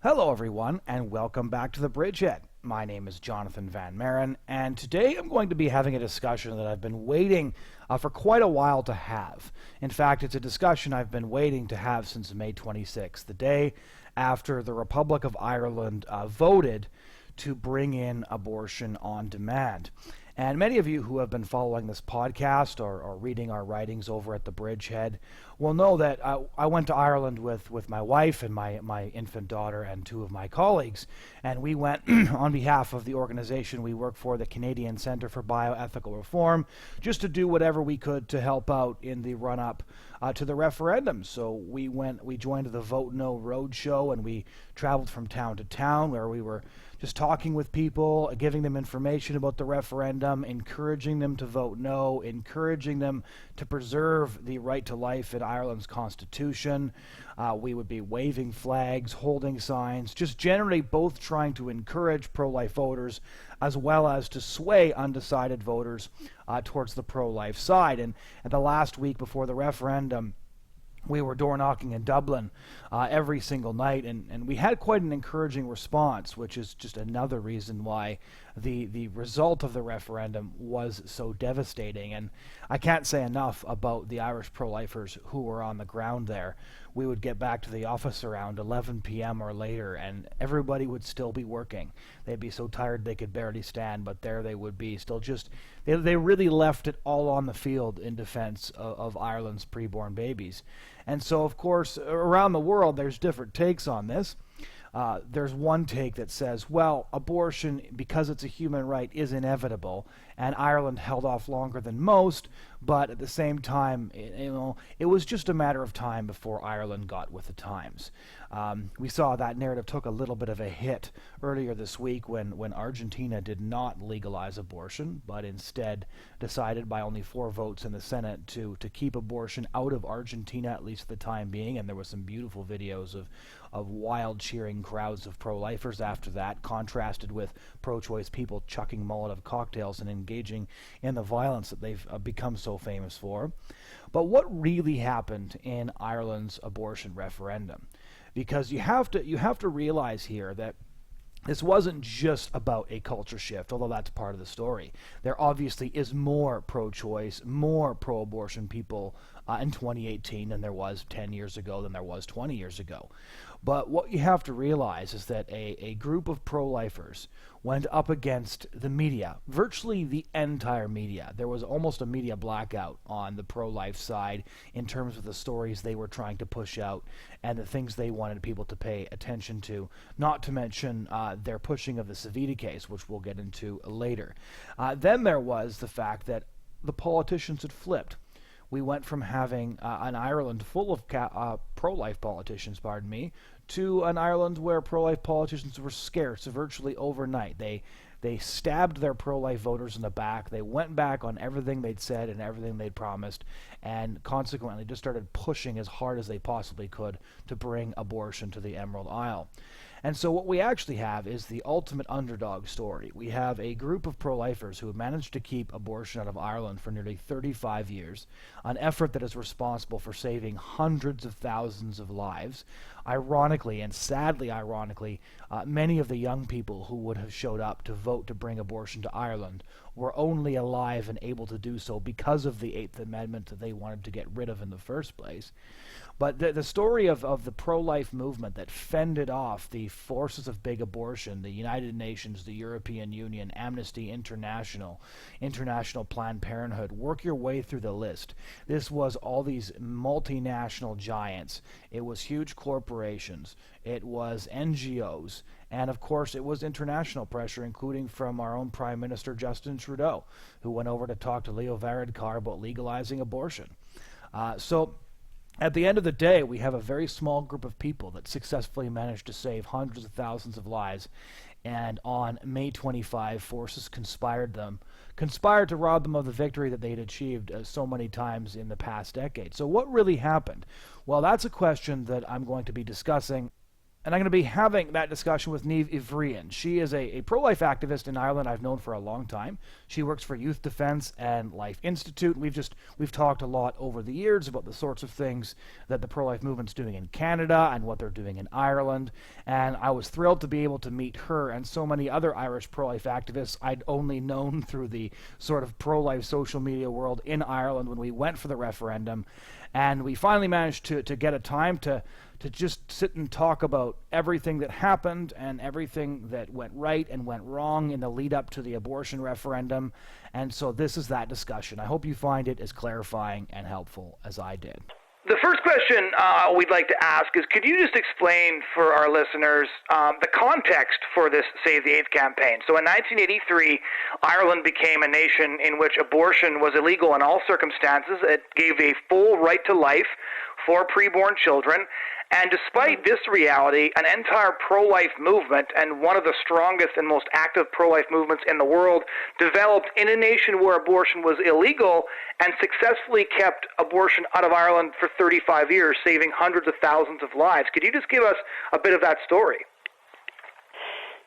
Hello, everyone, and welcome back to the Bridgehead. My name is Jonathon Van Maren, and today I'm going to be having a discussion that I've been waiting for quite a while to have. In fact, it's a discussion I've been waiting to have since May 26th, the day after the Republic of Ireland voted to bring in abortion on demand. And many of you who have been following this podcast or reading our writings over at the Bridgehead will know that I went to Ireland with my wife and my infant daughter and two of my colleagues. And we went on behalf of the organization we work for, the Canadian Centre for Bioethical Reform, just to do whatever we could to help out in the run-up to the referendum. So we joined the Vote No Roadshow, and we traveled from town to town where we were just talking with people, giving them information about the referendum, encouraging them to vote no, encouraging them to preserve the right to life in Ireland's constitution. We would be waving flags, holding signs, just generally both trying to encourage pro-life voters as well as to sway undecided voters towards the pro-life side. And at the last week before the referendum, we were door knocking in Dublin every single night, and we had quite an encouraging response, which is just another reason why the result of the referendum was so devastating. And I can't say enough about the Irish pro-lifers who were on the ground there. We would get back to the office around 11 p.m. or later, and everybody would still be working. They'd be so tired they could barely stand, but there they would be, still just, they really left it all on the field in defense of Ireland's preborn babies. And so, of course, around the world, there's different takes on this. There's one take that says, well, abortion, because it's a human right, is inevitable, and Ireland held off longer than most, but at the same time, it was just a matter of time before Ireland got with the times. We saw that narrative took a little bit of a hit earlier this week when Argentina did not legalize abortion, but instead decided by only 4 votes in the Senate to keep abortion out of Argentina, at least for the time being. And there were some beautiful videos of wild cheering crowds of pro-lifers after that, contrasted with pro-choice people chucking Molotov cocktails and engaging in the violence that they've become so famous for. But what really happened in Ireland's abortion referendum? Because you have to realize here that this wasn't just about a culture shift, although that's part of the story. There obviously is more pro-choice, more pro-abortion people in 2018 than there was 10 years ago, than there was 20 years ago. But what you have to realize is that a group of pro-lifers went up against the media, virtually the entire media. There was almost a media blackout on the pro-life side in terms of the stories they were trying to push out and the things they wanted people to pay attention to, not to mention their pushing of the Savita case, which we'll get into later. Then there was the fact that the politicians had flipped. We went from having an Ireland full of pro-life politicians, to an Ireland where pro-life politicians were scarce virtually overnight. They stabbed their pro-life voters in the back. They went back on everything they'd said and everything they'd promised, and consequently just started pushing as hard as they possibly could to bring abortion to the Emerald Isle. And so what we actually have is the ultimate underdog story. We have a group of pro-lifers who have managed to keep abortion out of Ireland for nearly 35 years, an effort that is responsible for saving hundreds of thousands of lives. Ironically, and sadly ironically, many of the young people who would have showed up to vote to bring abortion to Ireland were only alive and able to do so because of the Eighth Amendment that they wanted to get rid of in the first place. But the story of the pro-life movement that fended off the forces of big abortion, the United Nations, the European Union, Amnesty International, International Planned Parenthood, work your way through the list. This was all these multinational giants. It was huge corporations. It was NGOs. And of course, it was international pressure, including from our own Prime Minister Justin Trudeau, who went over to talk to Leo Varadkar about legalizing abortion. So at the end of the day, we have a very small group of people that successfully managed to save hundreds of thousands of lives. And on May 25, forces conspired to rob them of the victory that they had achieved so many times in the past decade. So what really happened? Well, that's a question that I'm going to be discussing And I'm going to be having that discussion with Niamh Uí Bhriain. She is a pro-life activist in Ireland I've known for a long time. She works for Youth Defence and Life Institute. We've talked a lot over the years about the sorts of things that the pro-life movement's doing in Canada and what they're doing in Ireland. And I was thrilled to be able to meet her and so many other Irish pro-life activists I'd only known through the sort of pro-life social media world in Ireland when we went for the referendum. And we finally managed to get a time to just sit and talk about everything that happened and everything that went right and went wrong in the lead up to the abortion referendum. And so this is that discussion. I hope you find it as clarifying and helpful as I did. The first question we'd like to ask is, could you just explain for our listeners the context for this Save the AIDS campaign? So in 1983, Ireland became a nation in which abortion was illegal in all circumstances. It gave a full right to life for preborn children. And despite this reality, an entire pro-life movement, and one of the strongest and most active pro-life movements in the world, developed in a nation where abortion was illegal and successfully kept abortion out of Ireland for 35 years, saving hundreds of thousands of lives. Could you just give us a bit of that story?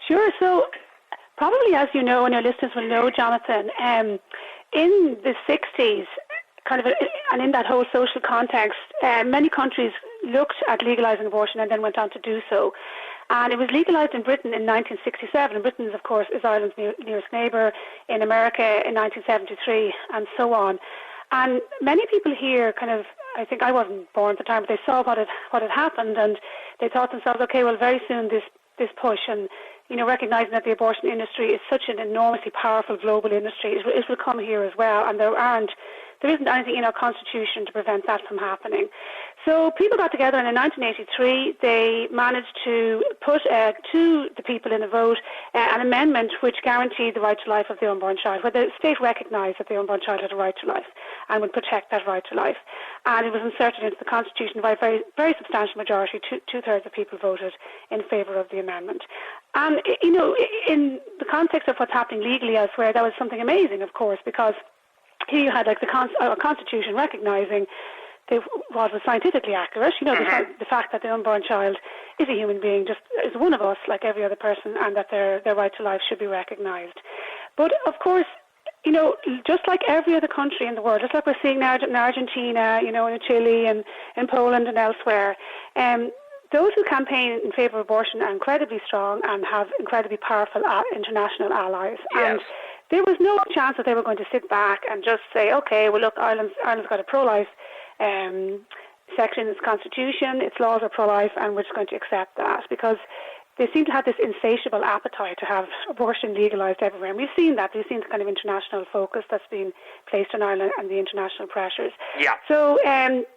Sure. So probably, as you know, and your listeners will know, Jonathan, in the 60s, and in that whole social context, many countries looked at legalising abortion and then went on to do so. And it was legalised in Britain in 1967. And Britain, of course, is Ireland's nearest neighbour. In America in 1973, and so on. And many people here I think I wasn't born at the time, but they saw what had happened, and they thought to themselves, okay, well, very soon this push, and recognising that the abortion industry is such an enormously powerful global industry, it will come here as well, and there isn't anything in our constitution to prevent that from happening. So people got together, and in 1983 they managed to put to the people in a vote an amendment which guaranteed the right to life of the unborn child, where the state recognised that the unborn child had a right to life and would protect that right to life. And it was inserted into the constitution by a very, very substantial majority. Two-thirds of people voted in favour of the amendment. And, in the context of what's happening legally elsewhere, that was something amazing, of course, because here you had the Constitution recognising what was scientifically accurate, the fact that the unborn child is a human being, just is one of us like every other person, and that their right to life should be recognised. But of course, just like every other country in the world, just like we're seeing now in Argentina, in Chile and in Poland and elsewhere, those who campaign in favour of abortion are incredibly strong and have incredibly powerful international allies. Yes. And there was no chance that they were going to sit back and just say, okay, well, look, Ireland's got a pro-life section in its constitution, its laws are pro-life, and we're just going to accept that, because they seem to have this insatiable appetite to have abortion legalised everywhere. And we've seen that. We've seen the kind of international focus that's been placed on Ireland and the international pressures. Yeah. So, the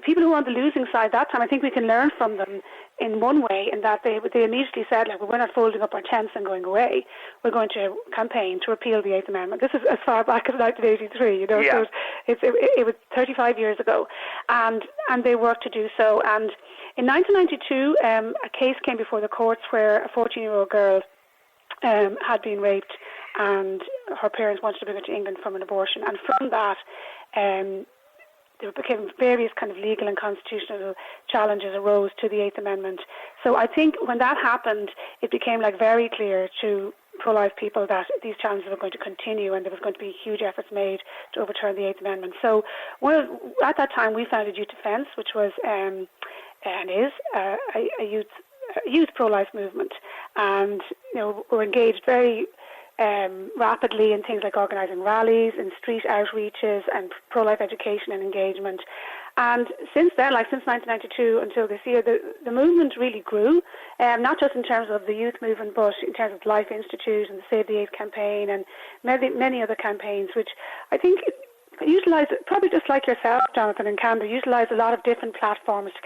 people who were on the losing side that time, I think we can learn from them in one way, in that they immediately said, like, well, we're not folding up our tents and going away. We're going to campaign to repeal the Eighth Amendment. This is as far back as 1983, Yeah. So it was 35 years ago, and they worked to do so. And in 1992, a case came before the courts where a 14-year-old girl had been raped, and her parents wanted to bring her to England from an abortion. And from that, there became various kind of legal and constitutional challenges arose to the Eighth Amendment. So I think when that happened, it became very clear to pro-life people that these challenges were going to continue, and there was going to be huge efforts made to overturn the Eighth Amendment. So at that time, we founded Youth Defence, which was and is a youth pro-life movement, and we're engaged very rapidly in things like organising rallies and street outreaches and pro-life education and engagement. And since then, since 1992 until this year, the movement really grew, not just in terms of the youth movement, but in terms of the Life Institute and the Save the AIDS campaign and many other campaigns, which I think utilise, probably just like yourself, Jonathan, and Canberra, utilise a lot of different platforms to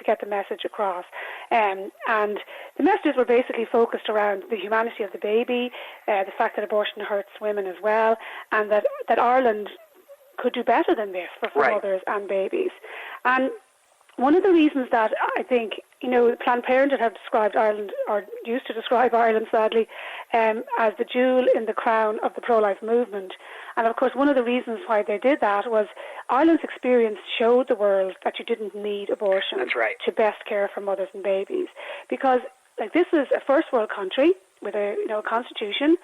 get the message across. And the messages were basically focused around the humanity of the baby, the fact that abortion hurts women as well, and that Ireland could do better than this for Right. mothers and babies. And one of the reasons that I think, Planned Parenthood have described Ireland, or used to describe Ireland, sadly, as the jewel in the crown of the pro-life movement. And of course, one of the reasons why they did that was Ireland's experience showed the world that you didn't need abortion to best care for mothers and babies. Because, this is a first world country with a constitution,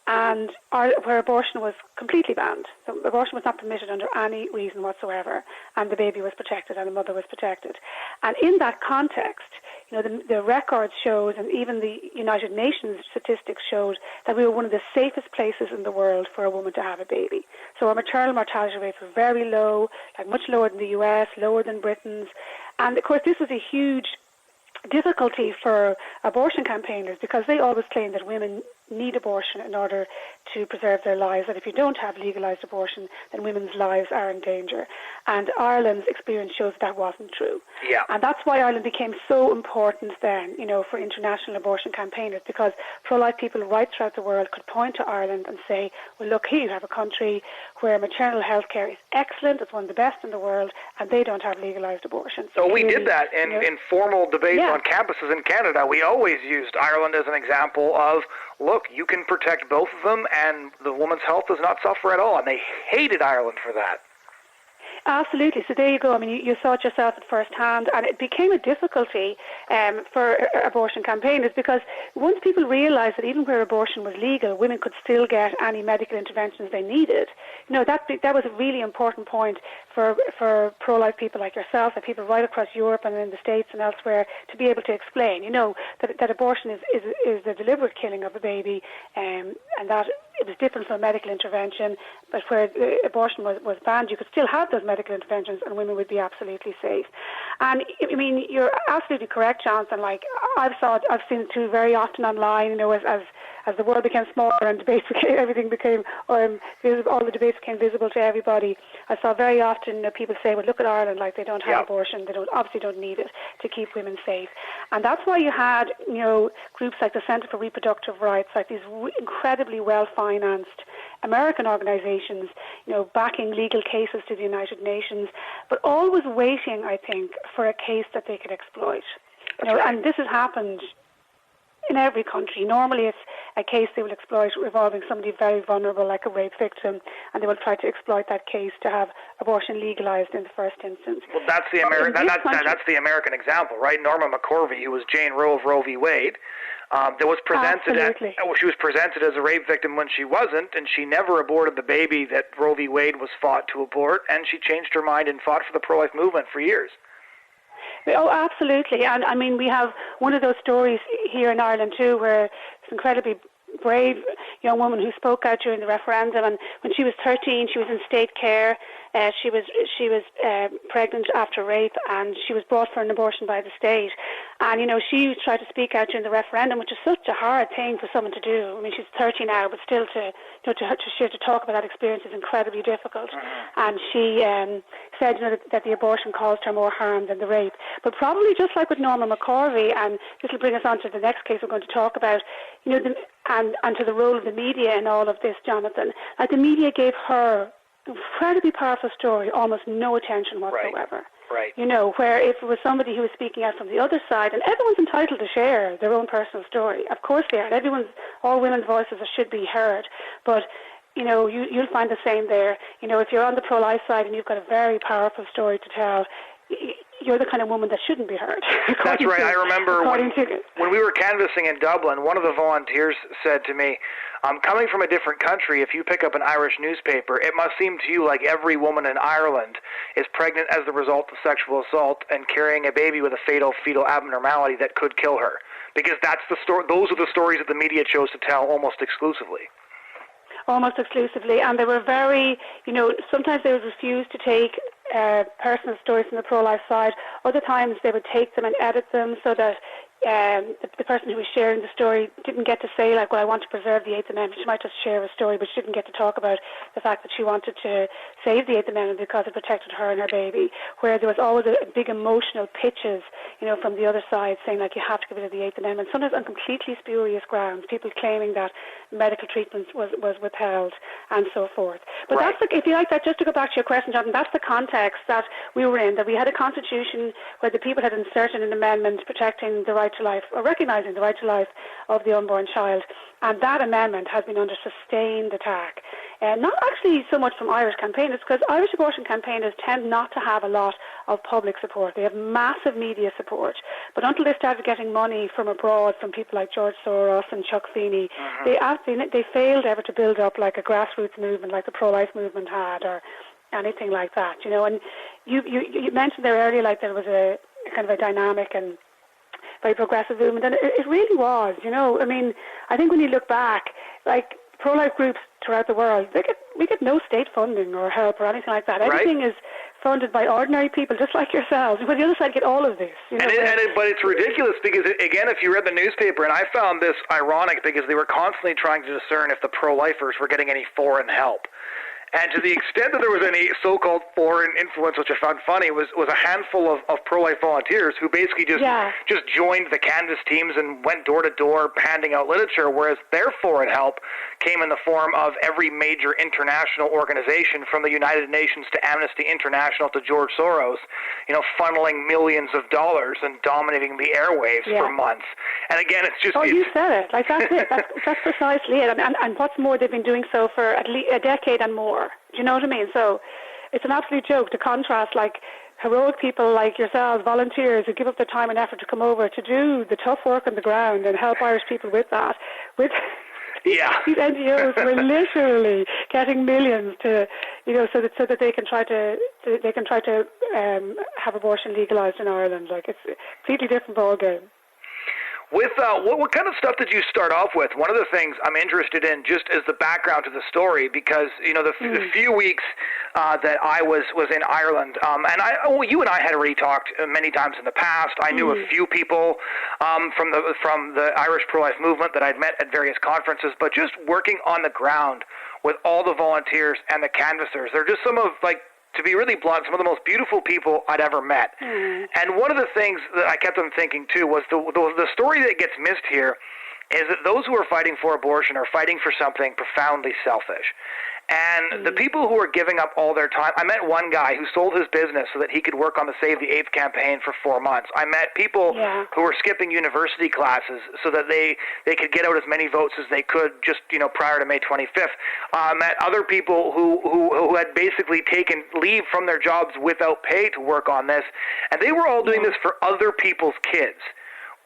and where abortion was completely banned. So abortion was not permitted under any reason whatsoever, and the baby was protected and the mother was protected. And in that context, the record shows, and even the United Nations statistics showed, that we were one of the safest places in the world for a woman to have a baby. So our maternal mortality rates were very low, much lower than the US, lower than Britain's. And of course this was a huge difficulty for abortion campaigners, because they always claim that women need abortion in order to preserve their lives, that if you don't have legalised abortion, then women's lives are in danger. And Ireland's experience shows that wasn't true. Yeah. And that's why Ireland became so important then, for international abortion campaigners, because pro-life people right throughout the world could point to Ireland and say, well, look, here you have a country where maternal health care is excellent, it's one of the best in the world, and they don't have legalised abortion. So we did that in formal debates on campuses in Canada. We always used Ireland as an example of, look, you can protect both of them and the woman's health does not suffer at all. And they hated Ireland for that. Absolutely. So there you go. I mean, you saw it yourself at first hand, and it became a difficulty for abortion campaigners, because once people realised that even where abortion was legal, women could still get any medical interventions they needed. That was a really important point for pro-life people like yourself, and people right across Europe and in the States and elsewhere, to be able to explain, that abortion is the deliberate killing of a baby, and that it was different from medical intervention, but where abortion was banned, you could still have those medical interventions and women would be absolutely safe. And I mean, you're absolutely correct, Jonathan. I've seen it too very often online, as the world became smaller and debates everything became visible, all the debates became visible to everybody. I saw very often people say, well, look at Ireland, they don't have abortion, they obviously don't need it to keep women safe. And that's why you had groups like the Centre for Reproductive Rights, these incredibly well-financed American organizations, backing legal cases to the United Nations, but always waiting, I think, for a case that they could exploit. And this has happened in every country. Normally it's a case they will exploit involving somebody very vulnerable, like a rape victim, and they will try to exploit that case to have abortion legalized in the first instance. Well, that's the American example, right? Norma McCorvey, who was Jane Roe of Roe v. Wade, she was presented as a rape victim when she wasn't, and she never aborted the baby that Roe v. Wade was fought to abort, and she changed her mind and fought for the pro-life movement for years. Oh, absolutely. And I mean, we have one of those stories here in Ireland too, where this incredibly brave young woman who spoke out during the referendum, and when she was 13, she was in state care. She was pregnant after rape, and she was brought for an abortion by the state. And she tried to speak out during the referendum, which is such a hard thing for someone to do. I mean, she's 30 now, but still to talk about that experience is incredibly difficult. And she said that the abortion caused her more harm than the rape. But probably just like with Norma McCorvey, and this will bring us on to the next case we're going to talk about, and to the role of the media in all of this, Jonathan. The media gave her incredibly powerful story almost no attention whatsoever. Right. Where if it was somebody who was speaking out from the other side, and everyone's entitled to share their own personal story. Of course they are. All women's voices should be heard. But you'll find the same there. If you're on the pro-life side and you've got a very powerful story to tell, you're the kind of woman that shouldn't be heard. That's right. I remember when we were canvassing in Dublin, one of the volunteers said to me, coming from a different country, if you pick up an Irish newspaper, it must seem to you like every woman in Ireland is pregnant as the result of sexual assault and carrying a baby with a fatal fetal abnormality that could kill her. Because that's the story. Those are the stories that the media chose to tell almost exclusively. Almost exclusively. And they were very, sometimes they would refuse to take personal stories from the pro-life side. Other times they would take them and edit them so that the person who was sharing the story didn't get to say, well, I want to preserve the Eighth Amendment. She might just share a story, but she didn't get to talk about the fact that she wanted to save the Eighth Amendment because it protected her and her baby, where there was always a big emotional pitches, from the other side saying, you have to get rid of the Eighth Amendment, sometimes on completely spurious grounds, people claiming that medical treatment was withheld and so forth. But that's, if you like that, just to go back to your question, Jonathan, that's the context context that we were in, that we had a constitution where the people had inserted an amendment protecting the right to life, or recognising the right to life of the unborn child. And that amendment has been under sustained attack. Not actually so much from Irish campaigners, because Irish abortion campaigners tend not to have a lot of public support. They have massive media support. But until they started getting money from abroad, from people like George Soros and Chuck Feeney, they failed ever to build up like a grassroots movement like the pro-life movement had, or anything like that, you know. And you mentioned there earlier, like there was a kind of a dynamic and very progressive movement, and it really was, you know. I mean, I think when you look back, like pro-life groups throughout the world, we get no state funding or help or anything like that. Everything is funded by ordinary people just like yourselves, but the other side get all of this. You know, but it's ridiculous because, again, if you read the newspaper, and I found this ironic because they were constantly trying to discern if the pro-lifers were getting any foreign help. And to the extent that there was any so-called foreign influence, which I found funny, was a handful of pro-life volunteers who basically just joined the canvas teams and went door to door handing out literature, whereas their foreign help came in the form of every major international organization, from the United Nations to Amnesty International to George Soros, you know, funneling millions of dollars and dominating the airwaves for months. And again, it's just... you said it. Like, that's it. That's precisely it. And what's more, they've been doing so for at least a decade and more. Do you know what I mean? So it's an absolute joke to contrast, like, heroic people like yourselves, volunteers who give up their time and effort to come over to do the tough work on the ground and help Irish people with that. With these NGOs were literally getting millions to, you know, so that they can try to have abortion legalised in Ireland. Like, it's a completely different ballgame. With what kind of stuff did you start off with? One of the things I'm interested in, just as the background to the story, because, you know, the few weeks that I was in Ireland, and you and I had already talked many times in the past. I knew a few people from the Irish pro-life movement that I'd met at various conferences, but just working on the ground with all the volunteers and the canvassers, they're just some of, like, to be really blunt, some of the most beautiful people I'd ever met. And one of the things that I kept on thinking, too, was the story that gets missed here is that those who are fighting for abortion are fighting for something profoundly selfish. And the people who are giving up all their time, I met one guy who sold his business so that he could work on the Save the Eighth campaign for 4 months. I met people who were skipping university classes so that they could get out as many votes as they could just, you know, prior to May 25th. I met other people who had basically taken leave from their jobs without pay to work on this, and they were all doing this for other people's kids,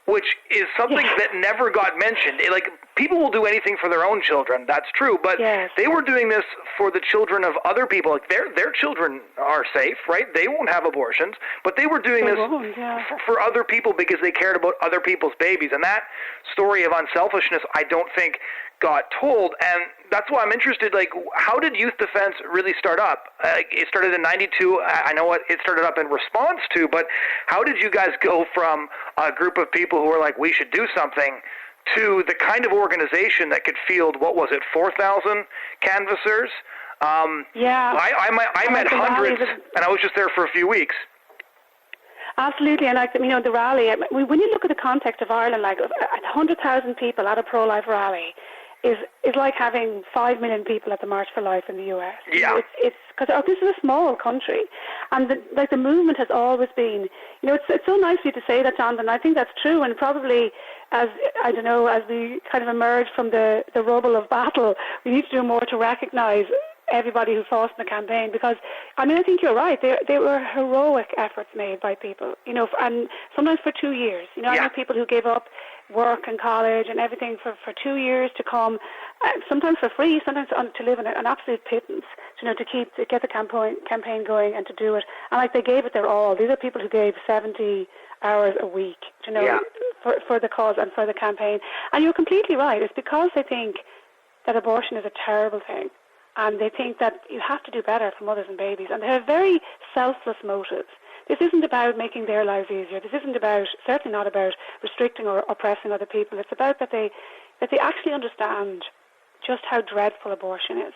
which is something that never got mentioned. Like, people will do anything for their own children, that's true, but they were doing this for the children of other people. Like, their children are safe, right? They won't have abortions, but they were doing this for other people because they cared about other people's babies. And that story of unselfishness, I don't think, got told, and that's why I'm interested. Like, how did Youth Defense really start up? It started in '92. I know what it started up in response to, but how did you guys go from a group of people who were like, we should do something, to the kind of organization that could field, what was it, 4,000 canvassers? I met hundreds, and I was just there for a few weeks. Absolutely, and like, you know, the rally, when you look at the context of Ireland, like 100,000 people at a pro-life rally is like having 5 million people at the March for Life in the US. Yeah. It's because this is a small country, and the movement has always been, you know, it's so nice of you to say that, Jonathan. I think that's true, and probably as we kind of emerge from the rubble of battle, we need to do more to recognise everybody who fought in the campaign, because, I mean, I think you're right. There were heroic efforts made by people, you know, and sometimes for 2 years. You know, I know people who gave up work and college and everything for 2 years to come, sometimes for free, sometimes to live in an absolute pittance, you know, to get the campaign going and to do it. And like, they gave it their all. These are people who gave 70 hours a week, you know, for the cause and for the campaign. And you're completely right. It's because they think that abortion is a terrible thing, and they think that you have to do better for mothers and babies, and they have very selfless motives. This isn't about making their lives easier. This isn't about, certainly not about restricting or oppressing other people. It's about that they actually understand just how dreadful abortion is.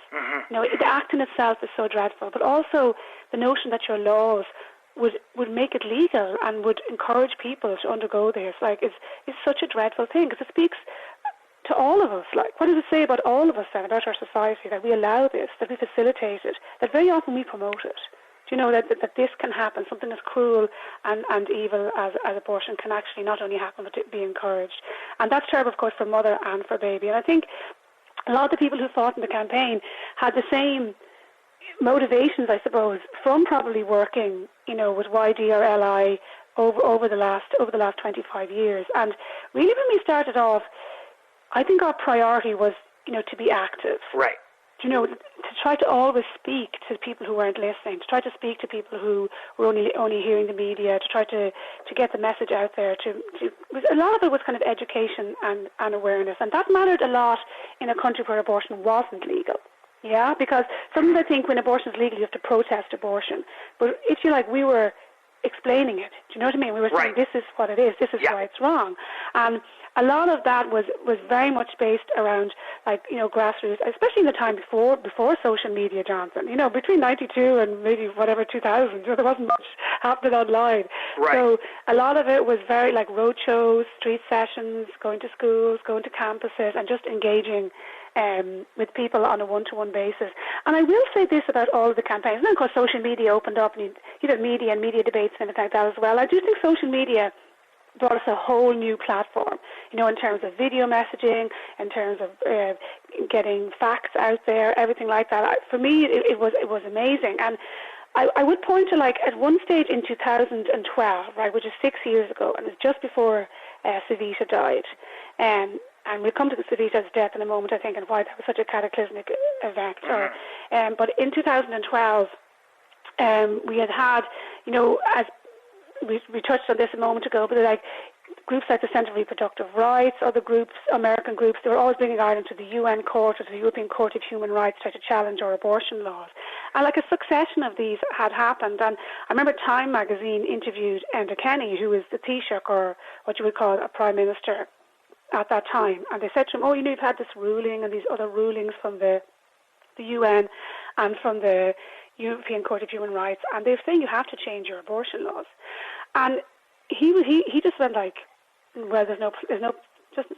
You know, the act in itself is so dreadful, but also the notion that your laws would make it legal and would encourage people to undergo this, like, is such a dreadful thing, because it speaks to all of us. Like, what does it say about all of us then, about our society, that we allow this, that we facilitate it, that very often we promote it? Do that this can happen. Something as cruel and evil as abortion can actually not only happen but be encouraged. And that's terrible, of course, for mother and for baby. And I think a lot of the people who fought in the campaign had the same motivations, I suppose, from probably working, with YD or LI over the last 25 years. And really, when we started off, I think our priority was, to be active. Right. To try to always speak to people who weren't listening, to try to speak to people who were only hearing the media, to try to get the message out there. A lot of it was kind of education and awareness, and that mattered a lot in a country where abortion wasn't legal. Yeah, because sometimes I think when abortion is legal, you have to protest abortion. But if you like, we were explaining it. Do you know what I mean? We were saying, this is what it is. This is why it's wrong. And a lot of that was very much based around, grassroots, especially in the time before social media, Jonathan. Between 92 and maybe 2000, there wasn't much happening online. Right. So a lot of it was very like road shows, street sessions, going to schools, going to campuses, and just engaging with people on a one-to-one basis. And I will say this about all of the campaigns. And then, of course, social media opened up, and you had media and media debates and everything like that as well. I do think social media brought us a whole new platform, in terms of video messaging, in terms of getting facts out there, everything like that. For me, it was amazing. And I would point to, at one stage in 2012, right, which is 6 years ago, and it's just before Savita died. And we'll come to the Savita's death in a moment, I think, and why that was such a cataclysmic event. But in 2012, we had, as we touched on this a moment ago, but groups like the Centre for Reproductive Rights, other groups, American groups, they were always bringing Ireland to the UN Court or to the European Court of Human Rights to try to challenge our abortion laws. And a succession of these had happened. And I remember Time magazine interviewed Enda Kenny, who was the Taoiseach, or what you would call a Prime Minister at that time. And they said to him, you've had this ruling and these other rulings from the UN and from the European Court of Human Rights, and they're saying you have to change your abortion laws. And he just went well, there's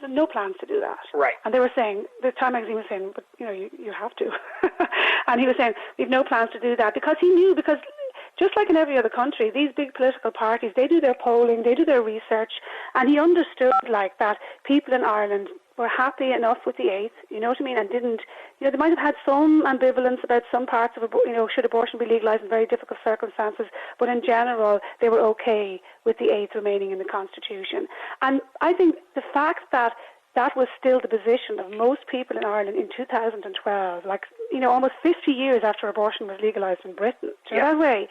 no plans to do that. Right. And they were saying, the Time magazine was saying, but you have to. And he was saying, we've no plans to do that, because he knew, because just like in every other country, these big political parties, they do their polling, they do their research, and he understood that people in Ireland were happy enough with the 8th, you know what I mean, and didn't, they might have had some ambivalence about some parts of, should abortion be legalised in very difficult circumstances, but in general, they were okay with the 8th remaining in the Constitution. And I think the fact that was still the position of most people in Ireland in 2012, almost 50 years after abortion was legalised in Britain, that way,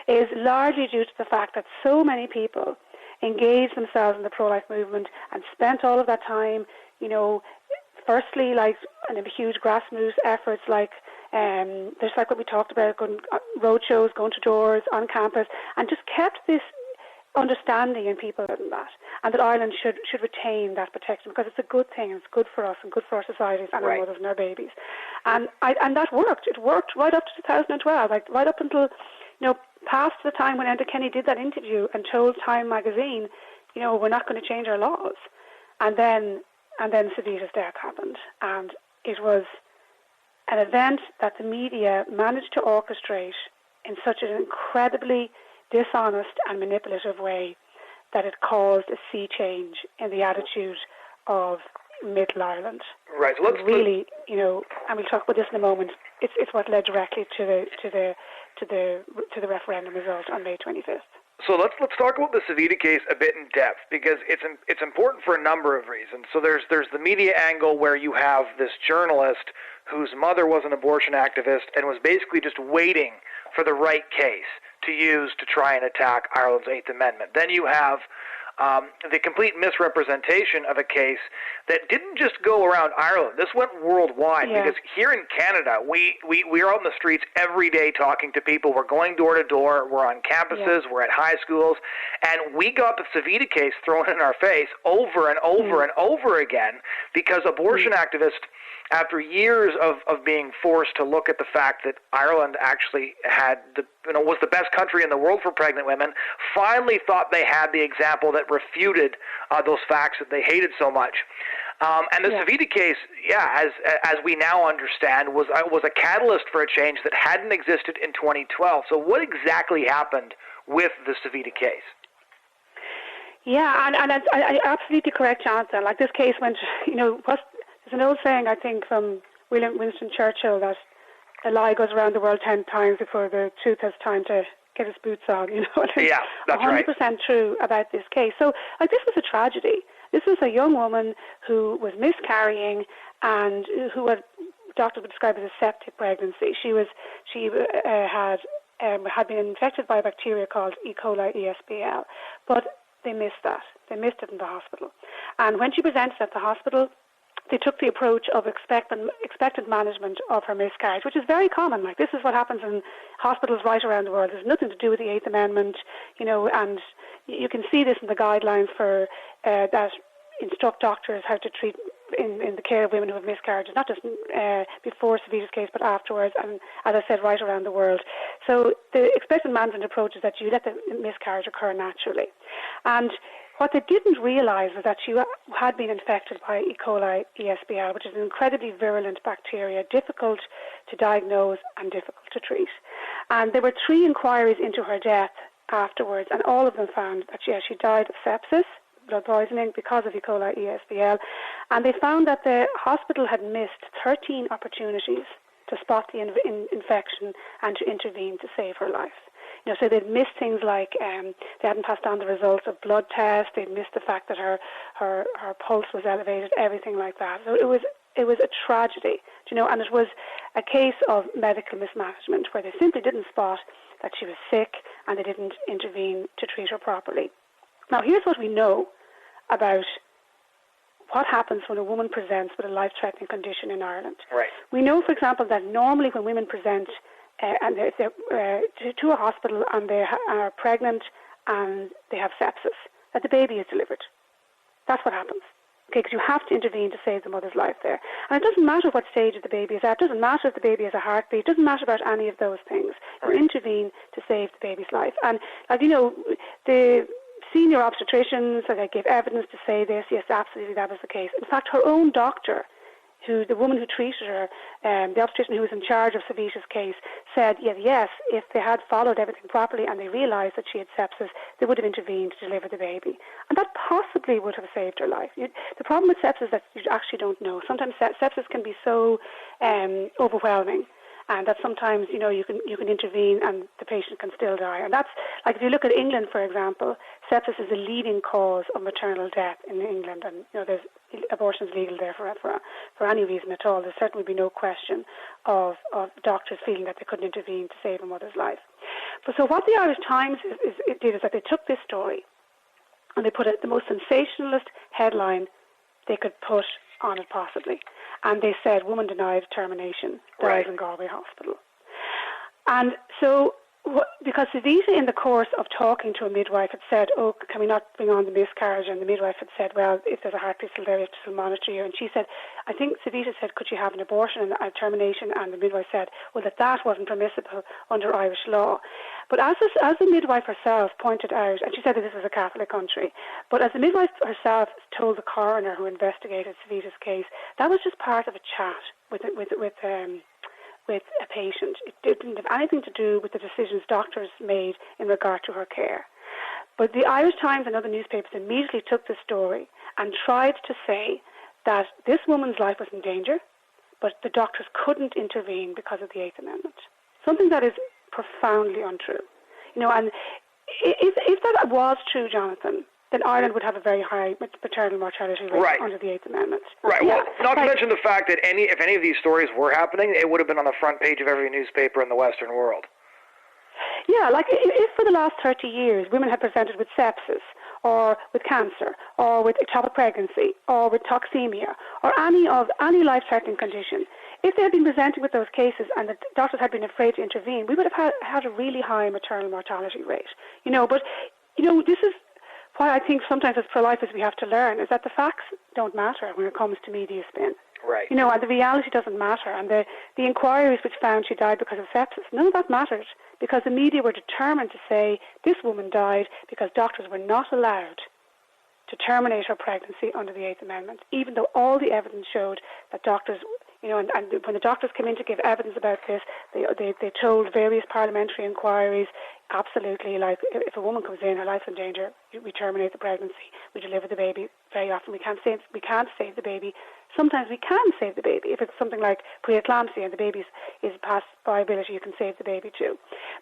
is largely due to the fact that so many people engaged themselves in the pro-life movement and spent all of that time, firstly, in a huge grassroots efforts, there's what we talked about, going road shows, going to doors, on campus, and just kept this understanding in people and that Ireland should retain that protection, because it's a good thing, and it's good for us and good for our societies and our mothers and our babies. And that worked. It worked right up to 2012, right up until, past the time when Enda Kenny did that interview and told Time magazine, we're not going to change our laws. And then Savita's death happened, and it was an event that the media managed to orchestrate in such an incredibly dishonest and manipulative way that it caused a sea change in the attitude of Middle Ireland. Right. So let's really, and we'll talk about this in a moment. It's what led directly to the referendum result on May 25th. So let's talk about the Savita case a bit in depth, because it's important for a number of reasons. So there's the media angle, where you have this journalist whose mother was an abortion activist and was basically just waiting for the right case to use to try and attack Ireland's 8th Amendment. Then you have the complete misrepresentation of a case that didn't just go around Ireland. This went worldwide, because here in Canada, we are out in the streets every day talking to people. We're going door to door. We're on campuses. We're at high schools. And we got the Savita case thrown in our face over and over and over again, because abortion activists, after years of being forced to look at the fact that Ireland actually had was the best country in the world for pregnant women, finally thought they had the example that refuted those facts that they hated so much. And the Savita case, as we now understand, was a catalyst for a change that hadn't existed in 2012. So what exactly happened with the Savita case? Yeah, and I absolutely correct, Jonathan. Like, this case went, there's an old saying, I think, from Winston Churchill, that a lie goes around the world 10 times before the truth has time to get its boots on, Yeah, that's 100% true about this case. So, this was a tragedy. This was a young woman who was miscarrying and who doctors would describe as a septic pregnancy. She had been infected by a bacteria called E. coli ESBL, but they missed that. They missed it in the hospital. And when she presented at the hospital, they took the approach of expectant management of her miscarriage, which is very common. Like, this is what happens in hospitals right around the world. There's nothing to do with the Eighth Amendment, and you can see this in the guidelines for that instruct doctors how to treat in the care of women who have miscarriages, not just before Savita's case, but afterwards, and as I said, right around the world. So the expectant management approach is that you let the miscarriage occur naturally. And what they didn't realise was that she had been infected by E. coli ESBL, which is an incredibly virulent bacteria, difficult to diagnose and difficult to treat. And there were 3 inquiries into her death afterwards, and all of them found that she died of sepsis, blood poisoning, because of E. coli ESBL. And they found that the hospital had missed 13 opportunities to spot the infection and to intervene to save her life. So they'd missed things like they hadn't passed on the results of blood tests. They'd missed the fact that her pulse was elevated, everything like that. So it was a tragedy, and it was a case of medical mismanagement where they simply didn't spot that she was sick and they didn't intervene to treat her properly. Now, here's what we know about what happens when a woman presents with a life-threatening condition in Ireland. Right. We know, for example, that normally when women present to a hospital and they are pregnant and they have sepsis, that the baby is delivered. That's what happens. Okay, because you have to intervene to save the mother's life there. And it doesn't matter what stage the baby is at. It doesn't matter if the baby has a heartbeat. It doesn't matter about any of those things. You intervene to save the baby's life. And, the senior obstetricians, they gave evidence to say this. Yes, absolutely, that was the case. In fact, her own doctor, the woman who treated her, the obstetrician who was in charge of Savita's case, said, yes, if they had followed everything properly and they realised that she had sepsis, they would have intervened to deliver the baby. And that possibly would have saved her life. The problem with sepsis is that you actually don't know. Sometimes sepsis can be so overwhelming, and that sometimes, you can intervene and the patient can still die. And that's, like, if you look at England, for example, sepsis is the leading cause of maternal death in England, and, there's abortion is legal there for any reason at all. There's certainly be no question of doctors feeling that they couldn't intervene to save a mother's life. But so what the Irish Times did is that they took this story and they put the most sensationalist headline they could put on it possibly. And they said, woman denied termination, dies in Galway Hospital. And so, because Savita, in the course of talking to a midwife, had said, can we not bring on the miscarriage? And the midwife had said, well, if there's a heartbeat still there, we have to still monitor you. And she said, I think Savita said, could she have an abortion and a termination? And the midwife said, well, that wasn't permissible under Irish law. But as the midwife herself pointed out, and she said that this was a Catholic country, but as the midwife herself told the coroner who investigated Savita's case, that was just part of a chat with a patient. It didn't have anything to do with the decisions doctors made in regard to her care. But the Irish Times and other newspapers immediately took the story and tried to say that this woman's life was in danger, but the doctors couldn't intervene because of the Eighth Amendment. Something that is profoundly untrue. And if that was true, Jonathan, then Ireland would have a very high maternal mortality rate under the Eighth Amendment. Right. Well, not to mention the fact that if any of these stories were happening, it would have been on the front page of every newspaper in the Western world. Yeah, like if for the last 30 years women had presented with sepsis or with cancer or with ectopic pregnancy or with toxemia or any life-threatening condition, if they had been presenting with those cases and the doctors had been afraid to intervene, we would have had a really high maternal mortality rate. But this is why I think sometimes as pro-lifers we have to learn is that the facts don't matter when it comes to media spin. Right. And the reality doesn't matter. And the inquiries which found she died because of sepsis, none of that mattered because the media were determined to say this woman died because doctors were not allowed to terminate her pregnancy under the Eighth Amendment, even though all the evidence showed that doctors, and when the doctors came in to give evidence about this, they told various parliamentary inquiries, absolutely, like, if a woman comes in, her life's in danger, we terminate the pregnancy, we deliver the baby. Very often we can't save the baby. Sometimes we can save the baby. If it's something like preeclampsia and the baby is past viability, you can save the baby too.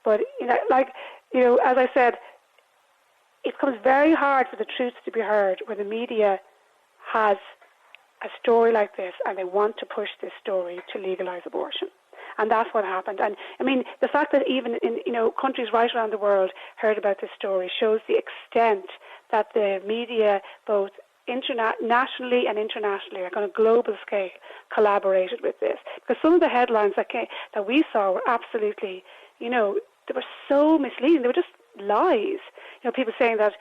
But, as I said, it becomes very hard for the truth to be heard when the media has a story like this and they want to push this story to legalize abortion. And that's what happened. And I mean, the fact that even in countries right around the world heard about this story shows the extent that the media, both nationally and internationally, like on a global scale, collaborated with this. Because some of the headlines that we saw were absolutely, they were so misleading. They were just lies. People saying that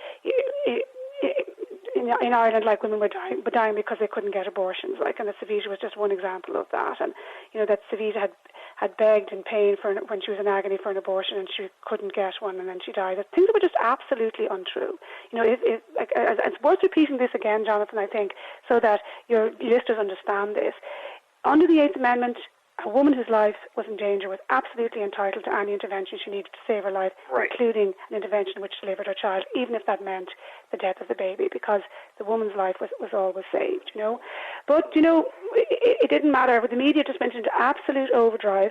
in Ireland, like, women were dying because they couldn't get abortions. Like, and that Savita was just one example of that. And that Savita had begged in pain when she was in agony for an abortion, and she couldn't get one, and then she died. Things that were just absolutely untrue. It's worth repeating this again, Jonathan, I think, so that your listeners understand this. Under the Eighth Amendment, a woman whose life was in danger was absolutely entitled to any intervention she needed to save her life, right, including an intervention which delivered her child, even if that meant the death of the baby, because the woman's life was always saved, But, it didn't matter. The media just went into absolute overdrive.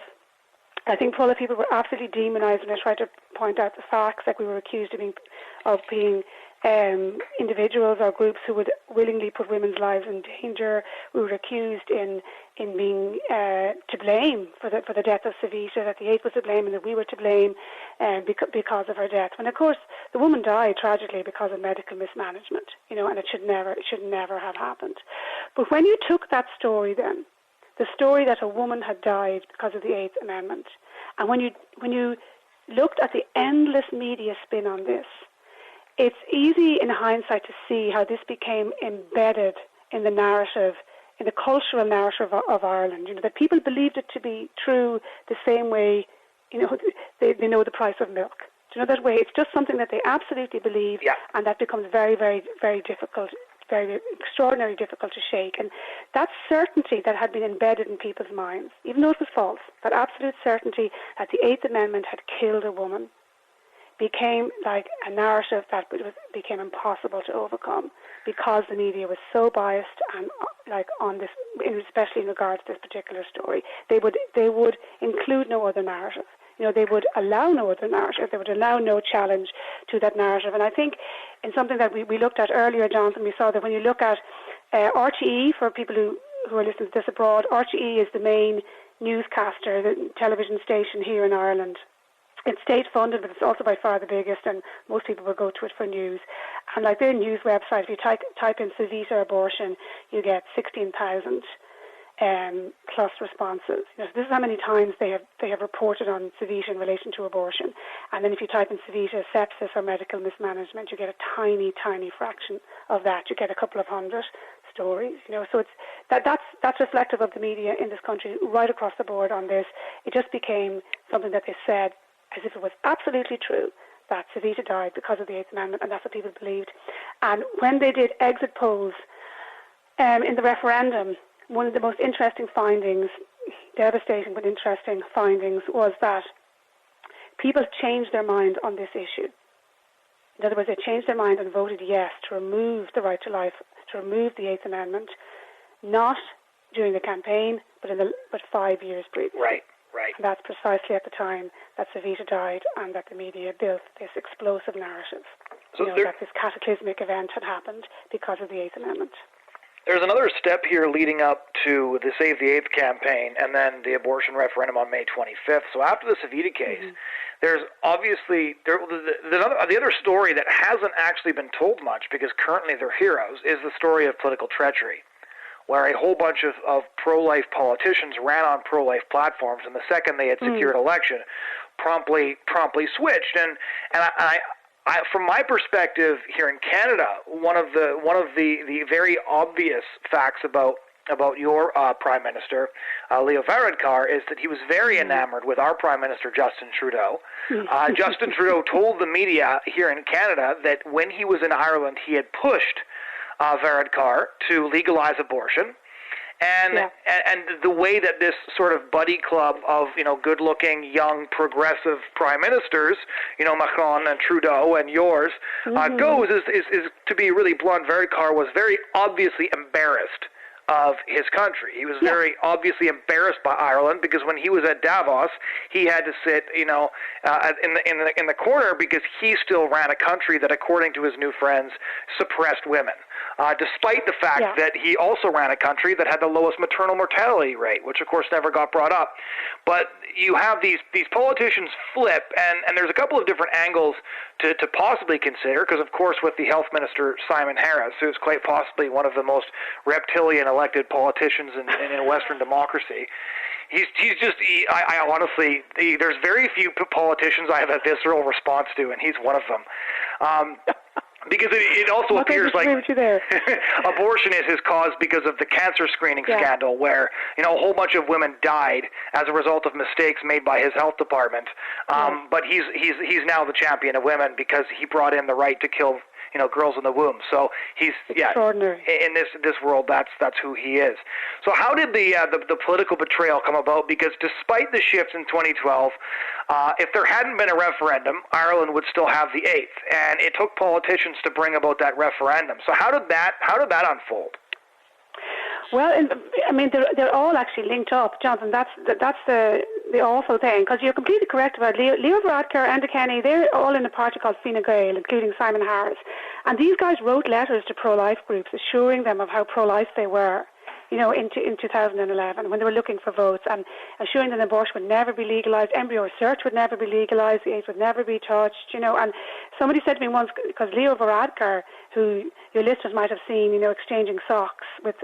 I think a lot of people were absolutely demonized when I tried to point out the facts, like we were accused of being individuals or groups who would willingly put women's lives in danger. We were accused in being to blame for the death of Savita, that the Eighth was to blame and that we were to blame because of her death. When of course the woman died tragically because of medical mismanagement, and it should never have happened. But when you took that story, then the story that a woman had died because of the Eighth Amendment, and when you looked at the endless media spin on this, it's easy in hindsight to see how this became embedded in the narrative, in the cultural narrative of Ireland. That people believed it to be true the same way, they know the price of milk. That way? It's just something that they absolutely believe, yeah, and that becomes very, very, very difficult, very extraordinarily difficult to shake. And that certainty that had been embedded in people's minds, even though it was false, that absolute certainty that the Eighth Amendment had killed a woman, became like a narrative that became impossible to overcome, because the media was so biased and on this, especially in regard to this particular story. They would include no other narrative. They would allow no other narrative. They would allow no challenge to that narrative. And I think in something that we looked at earlier, Jonathan, we saw that when you look at RTE, for people who are listening to this abroad, RTE is the main newscaster, the television station here in Ireland. It's state-funded, but it's also by far the biggest, and most people will go to it for news. And like their news website, if you type in Savita abortion, you get 16,000 plus responses. So this is how many times they have reported on Savita in relation to abortion. And then if you type in Savita sepsis or medical mismanagement, you get a tiny, tiny fraction of that. You get a couple of hundred stories. So it's that's reflective of the media in this country right across the board on this. It just became something that they said as if it was absolutely true that Savita died because of the Eighth Amendment, and that's what people believed. And when they did exit polls in the referendum, one of the most interesting findings, devastating but interesting findings, was that people changed their mind on this issue. In other words, they changed their mind and voted yes to remove the right to life, to remove the Eighth Amendment, not during the campaign, but 5 years previously. Right. And that's precisely at the time that Savita died and that the media built this explosive narrative, that this cataclysmic event had happened because of the Eighth Amendment. There's another step here leading up to the Save the Eighth campaign and then the abortion referendum on May 25th. So after the Savita case, there's obviously the other story that hasn't actually been told much, because currently they're heroes, is the story of political treachery, where a whole bunch of pro-life politicians ran on pro-life platforms, and the second they had secured election, promptly switched. And I, from my perspective here in Canada, one of the very obvious facts about your Prime Minister, Leo Varadkar, is that he was very enamored with our Prime Minister, Justin Trudeau. Justin Trudeau told the media here in Canada that when he was in Ireland, he had pushed Varadkar to legalize abortion. And the way that this sort of buddy club of, good-looking, young, progressive prime ministers, Macron and Trudeau and yours, goes is, to be really blunt, Varadkar was very obviously embarrassed of his country. He was very obviously embarrassed by Ireland because when he was at Davos, he had to sit, in the corner because he still ran a country that, according to his new friends, suppressed women. Despite the fact that he also ran a country that had the lowest maternal mortality rate, which of course never got brought up. But you have these politicians flip, and there's a couple of different angles to possibly consider, because of course with the health minister Simon Harris, who's quite possibly one of the most reptilian elected politicians in a Western democracy, I honestly, there's very few politicians I have a visceral response to, and he's one of them. Because it also appears like abortion is his cause because of the cancer screening scandal, where a whole bunch of women died as a result of mistakes made by his health department. But he's now the champion of women because he brought in the right to kill girls in the womb. So he's extraordinary. In this world, that's who he is. So how did the political betrayal come about? Because despite the shift in 2012, if there hadn't been a referendum, Ireland would still have the 8th, and it took politicians to bring about that referendum. So how did that unfold? Well, they're all actually linked up, Jonathan. That's the awful thing, because you're completely correct about Leo Varadkar, Enda Kenny. They're all in a party called Fine Gael, including Simon Harris. And these guys wrote letters to pro-life groups assuring them of how pro-life they were, in 2011 when they were looking for votes, and assuring them abortion would never be legalised, embryo research would never be legalised, the AIDS would never be touched, And somebody said to me once, because Leo Varadkar, who your listeners might have seen, exchanging socks with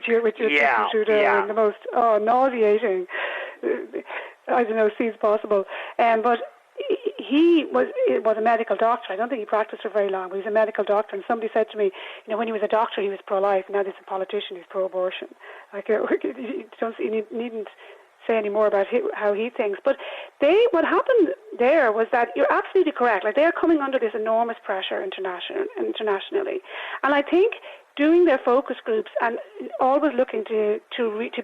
your Trudeau in the most nauseating, scenes possible, but he was a medical doctor. I don't think he practiced for very long, but he's a medical doctor. And somebody said to me, when he was a doctor, he was pro-life. Now he's a politician, he's pro-abortion. You needn't say any more about how he thinks. But what happened there was that you're absolutely correct. Like, they are coming under this enormous pressure internationally. And I think doing their focus groups and always looking to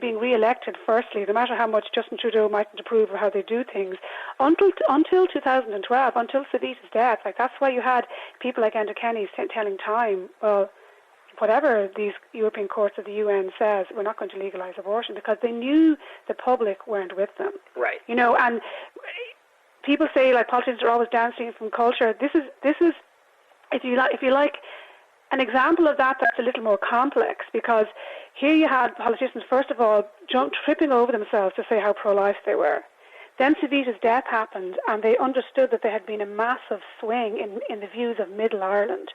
being re-elected, firstly, no matter how much Justin Trudeau mightn't approve of how they do things, until 2012, until Savita's death. Like, that's why you had people like Enda Kenny telling Time, well, whatever these European courts of the UN says, we're not going to legalise abortion, because they knew the public weren't with them. Right. And people say, like, politicians are always downstream from culture. This is if you like an example of that's a little more complex, because here you had politicians, first of all, tripping over themselves to say how pro-life they were. Then Savita's death happened, and they understood that there had been a massive swing in the views of Middle Ireland.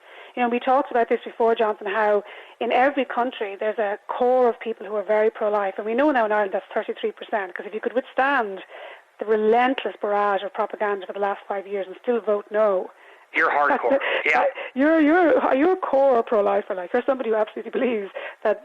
We talked about this before, Jonathan, how in every country there's a core of people who are very pro-life, and we know now in Ireland that's 33%, because if you could withstand the relentless barrage of propaganda for the last 5 years and still vote no, you're hardcore. Yeah. You're core pro-lifer. Like, you're somebody who absolutely believes that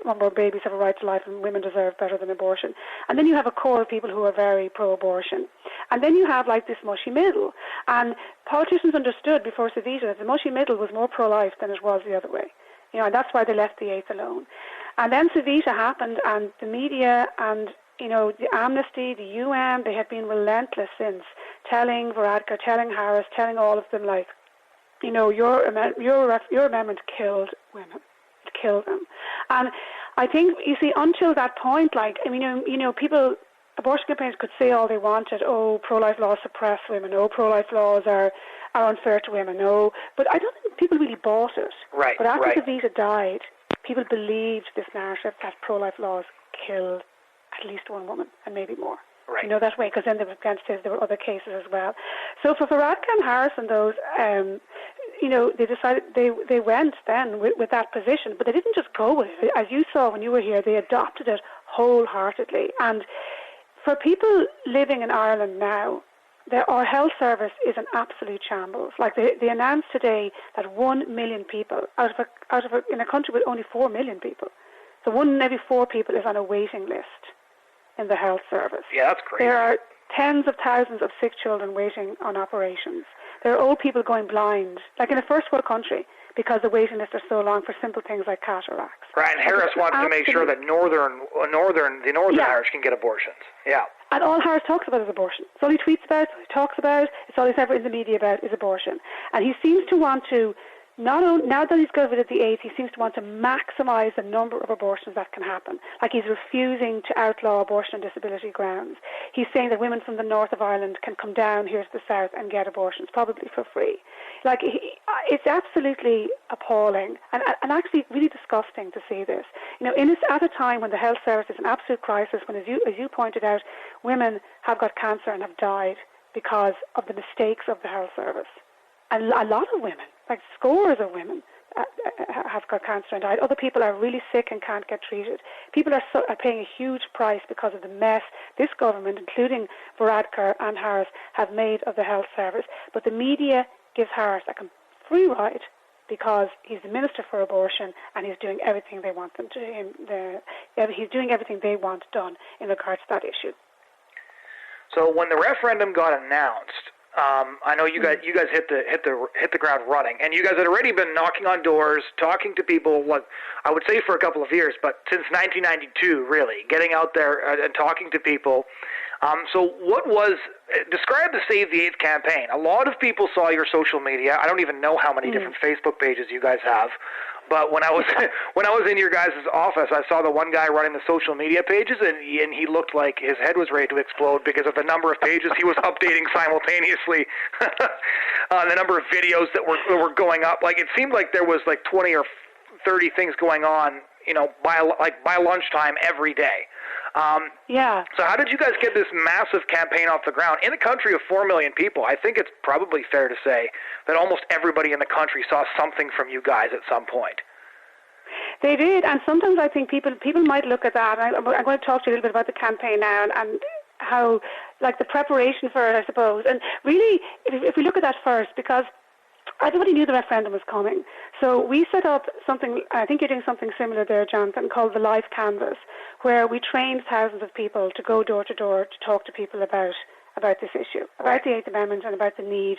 unborn babies have a right to life and women deserve better than abortion. And then you have a core of people who are very pro-abortion. And then you have, like, this mushy middle. And politicians understood before Savita that the mushy middle was more pro-life than it was the other way. And that's why they left the 8th alone. And then Savita happened, and the media and the Amnesty, the UN, they had been relentless since, telling Varadkar, telling Harris, telling all of them, like, your amendment killed women. It killed them. And I think, you see, until that point, like, people, abortion campaigners could say all they wanted, oh, pro-life laws suppress women, oh, pro-life laws are unfair to women, no. But I don't think people really bought it. Right, but after Savita died, people believed this narrative that pro-life laws killed at least one woman, and maybe more. Right. That way, because then they began to say there were other cases as well. So for Varadkar and Harris and those, they decided they went then with that position, but they didn't just go with it. As you saw when you were here, they adopted it wholeheartedly. And for people living in Ireland now, our health service is an absolute shambles. Like, they announced today that 1 million people in a country with only 4 million people, so 1 in every 4 people is on a waiting list in the health service. Yeah, that's crazy. There are tens of thousands of sick children waiting on operations. There are old people going blind, like in a first world country, because the waiting lists are so long for simple things like cataracts. Right, and Harris wants to make sure that the Northern Irish can get abortions. Yeah. And all Harris talks about is abortion. It's all he tweets about, it's all he talks about, it's all he's ever in the media about is abortion. And he seems to want to, now that he's got rid of the AIDS, he seems to want to maximise the number of abortions that can happen. Like he's refusing to outlaw abortion on disability grounds. He's saying that women from the north of Ireland can come down here to the south and get abortions, probably for free. Like, it's absolutely appalling and actually really disgusting to see this. You know, at a time when the health service is an absolute crisis, when, as you pointed out, women have got cancer and have died because of the mistakes of the health service. And a lot of women, like scores of women, have got cancer and died. Other people are really sick and can't get treated. People are paying a huge price because of the mess this government, including Varadkar and Harris, have made of the health service. But the media gives Harris a free ride because he's the Minister for Abortion and he's doing everything they want he's doing everything they want done in regards to that issue. So when the referendum got announced, I know you guys hit the ground running, and you guys had already been knocking on doors, talking to people. Like I would say for a couple of years, but since 1992, really getting out there and talking to people. So describe the Save the AIDS campaign. A lot of people saw your social media. I don't even know how many different Facebook pages you guys have. But when I was in your guys' office, I saw the one guy running the social media pages, and he looked like his head was ready to explode because of the number of pages he was updating simultaneously, the number of videos that were going up. Like it seemed like there was like 20 or 30 things going on, you know, by lunchtime every day. Yeah. So how did you guys get this massive campaign off the ground in a country of 4 million people? I think it's probably fair to say that almost everybody in the country saw something from you guys at some point. They did, and sometimes I think people might look at that. I'm going to talk to you a little bit about the campaign now and how, like, the preparation for it, I suppose. And really, if we look at that first, because everybody knew the referendum was coming. So we set up something, I think you're doing something similar there, Jonathan, called the Live Canvas, where we trained thousands of people to go door to door to talk to people about this issue, about the Eighth Amendment and about the need